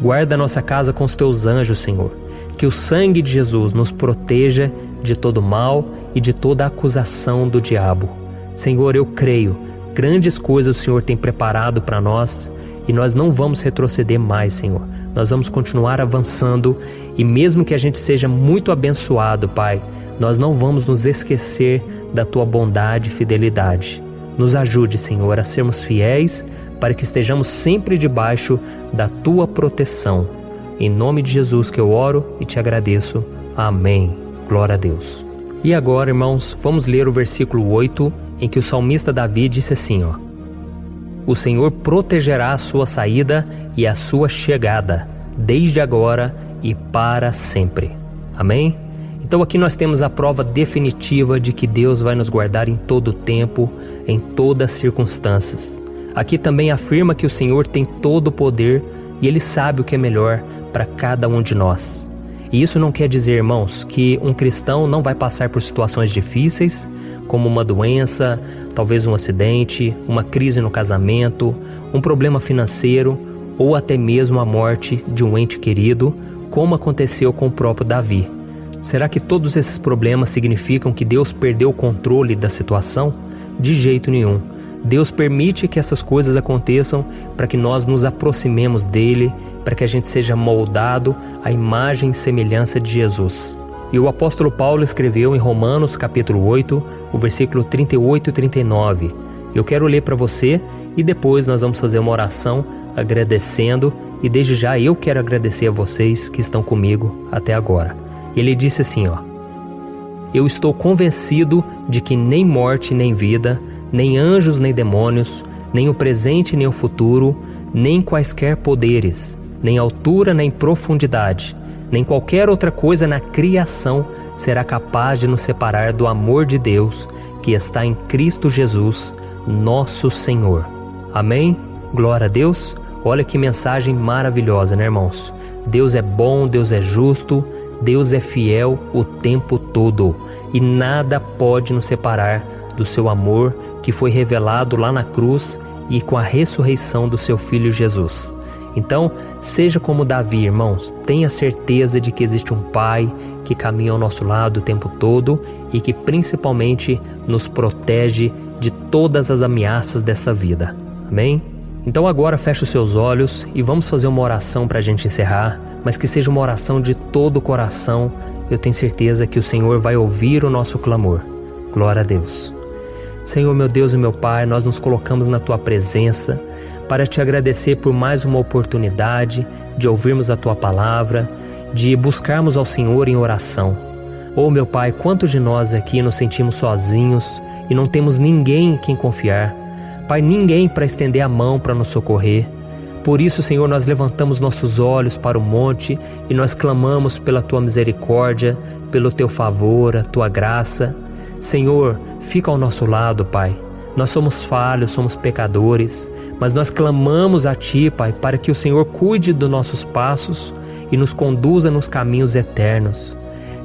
Guarda a nossa casa com os teus anjos, Senhor. Que o sangue de Jesus nos proteja de todo mal e de toda acusação do diabo. Senhor, eu creio, grandes coisas o Senhor tem preparado para nós e nós não vamos retroceder mais, Senhor. Nós vamos continuar avançando e mesmo que a gente seja muito abençoado, Pai, nós não vamos nos esquecer da Tua bondade e fidelidade. Nos ajude, Senhor, a sermos fiéis para que estejamos sempre debaixo da Tua proteção. Em nome de Jesus que eu oro e te agradeço. Amém. Glória a Deus. E agora, irmãos, vamos ler o versículo 8, em que o salmista Davi disse assim, O Senhor protegerá a sua saída e a sua chegada, desde agora e para sempre. Amém? Então aqui nós temos a prova definitiva de que Deus vai nos guardar em todo o tempo, em todas as circunstâncias. Aqui também afirma que o Senhor tem todo o poder e Ele sabe o que é melhor para cada um de nós. E isso não quer dizer, irmãos, que um cristão não vai passar por situações difíceis, como uma doença, talvez um acidente, uma crise no casamento, um problema financeiro ou até mesmo a morte de um ente querido, como aconteceu com o próprio Davi. Será que todos esses problemas significam que Deus perdeu o controle da situação? De jeito nenhum. Deus permite que essas coisas aconteçam para que nós nos aproximemos dele, para que a gente seja moldado à imagem e semelhança de Jesus. E o apóstolo Paulo escreveu em Romanos capítulo 8, o versículo 38 e 39. Eu quero ler para você e depois nós vamos fazer uma oração agradecendo, e desde já eu quero agradecer a vocês que estão comigo até agora. Ele disse assim, Eu estou convencido de que nem morte nem vida, nem anjos nem demônios, nem o presente nem o futuro, nem quaisquer poderes, nem altura nem profundidade, nem qualquer outra coisa na criação será capaz de nos separar do amor de Deus que está em Cristo Jesus, nosso Senhor. Amém? Glória a Deus. Olha que mensagem maravilhosa, né, irmãos? Deus é bom, Deus é justo, Deus é fiel o tempo todo e nada pode nos separar do seu amor que foi revelado lá na cruz e com a ressurreição do seu Filho Jesus. Então, seja como Davi, irmãos, tenha certeza de que existe um Pai que caminha ao nosso lado o tempo todo e que principalmente nos protege de todas as ameaças dessa vida. Amém? Então agora feche os seus olhos e vamos fazer uma oração para a gente encerrar, mas que seja uma oração de todo o coração. Eu tenho certeza que o Senhor vai ouvir o nosso clamor. Glória a Deus. Senhor, meu Deus e meu Pai, nós nos colocamos na Tua presença para Te agradecer por mais uma oportunidade de ouvirmos a Tua palavra, de buscarmos ao Senhor em oração. Oh, meu Pai, quantos de nós aqui nos sentimos sozinhos e não temos ninguém em quem confiar. Pai, ninguém para estender a mão para nos socorrer. Por isso, Senhor, nós levantamos nossos olhos para o monte e nós clamamos pela Tua misericórdia, pelo Teu favor, a Tua graça. Senhor, fica ao nosso lado, Pai. Nós somos falhos, somos pecadores, mas nós clamamos a Ti, Pai, para que o Senhor cuide dos nossos passos e nos conduza nos caminhos eternos.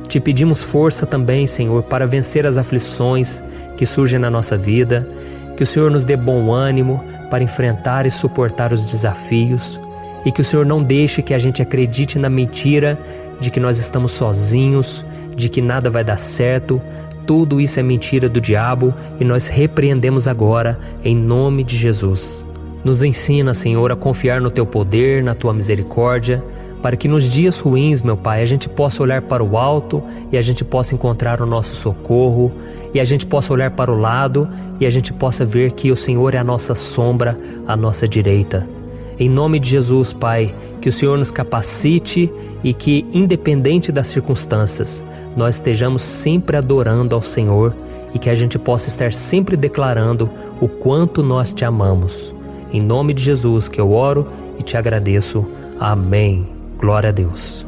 Te pedimos força também, Senhor, para vencer as aflições que surgem na nossa vida, que o Senhor nos dê bom ânimo para enfrentar e suportar os desafios e que o Senhor não deixe que a gente acredite na mentira de que nós estamos sozinhos, de que nada vai dar certo. Tudo isso é mentira do diabo e nós repreendemos agora em nome de Jesus. Nos ensina, Senhor, a confiar no Teu poder, na Tua misericórdia, para que nos dias ruins, meu Pai, a gente possa olhar para o alto e a gente possa encontrar o nosso socorro, e a gente possa olhar para o lado e a gente possa ver que o Senhor é a nossa sombra, a nossa direita. Em nome de Jesus, Pai, que o Senhor nos capacite e que, independente das circunstâncias, nós estejamos sempre adorando ao Senhor e que a gente possa estar sempre declarando o quanto nós Te amamos. Em nome de Jesus que eu oro e Te agradeço. Amém. Glória a Deus.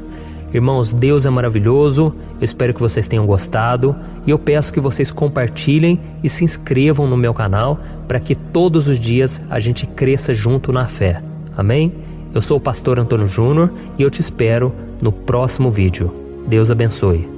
Irmãos, Deus é maravilhoso, eu espero que vocês tenham gostado e eu peço que vocês compartilhem e se inscrevam no meu canal para que todos os dias a gente cresça junto na fé. Amém? Eu sou o pastor Antônio Júnior e eu te espero no próximo vídeo. Deus abençoe.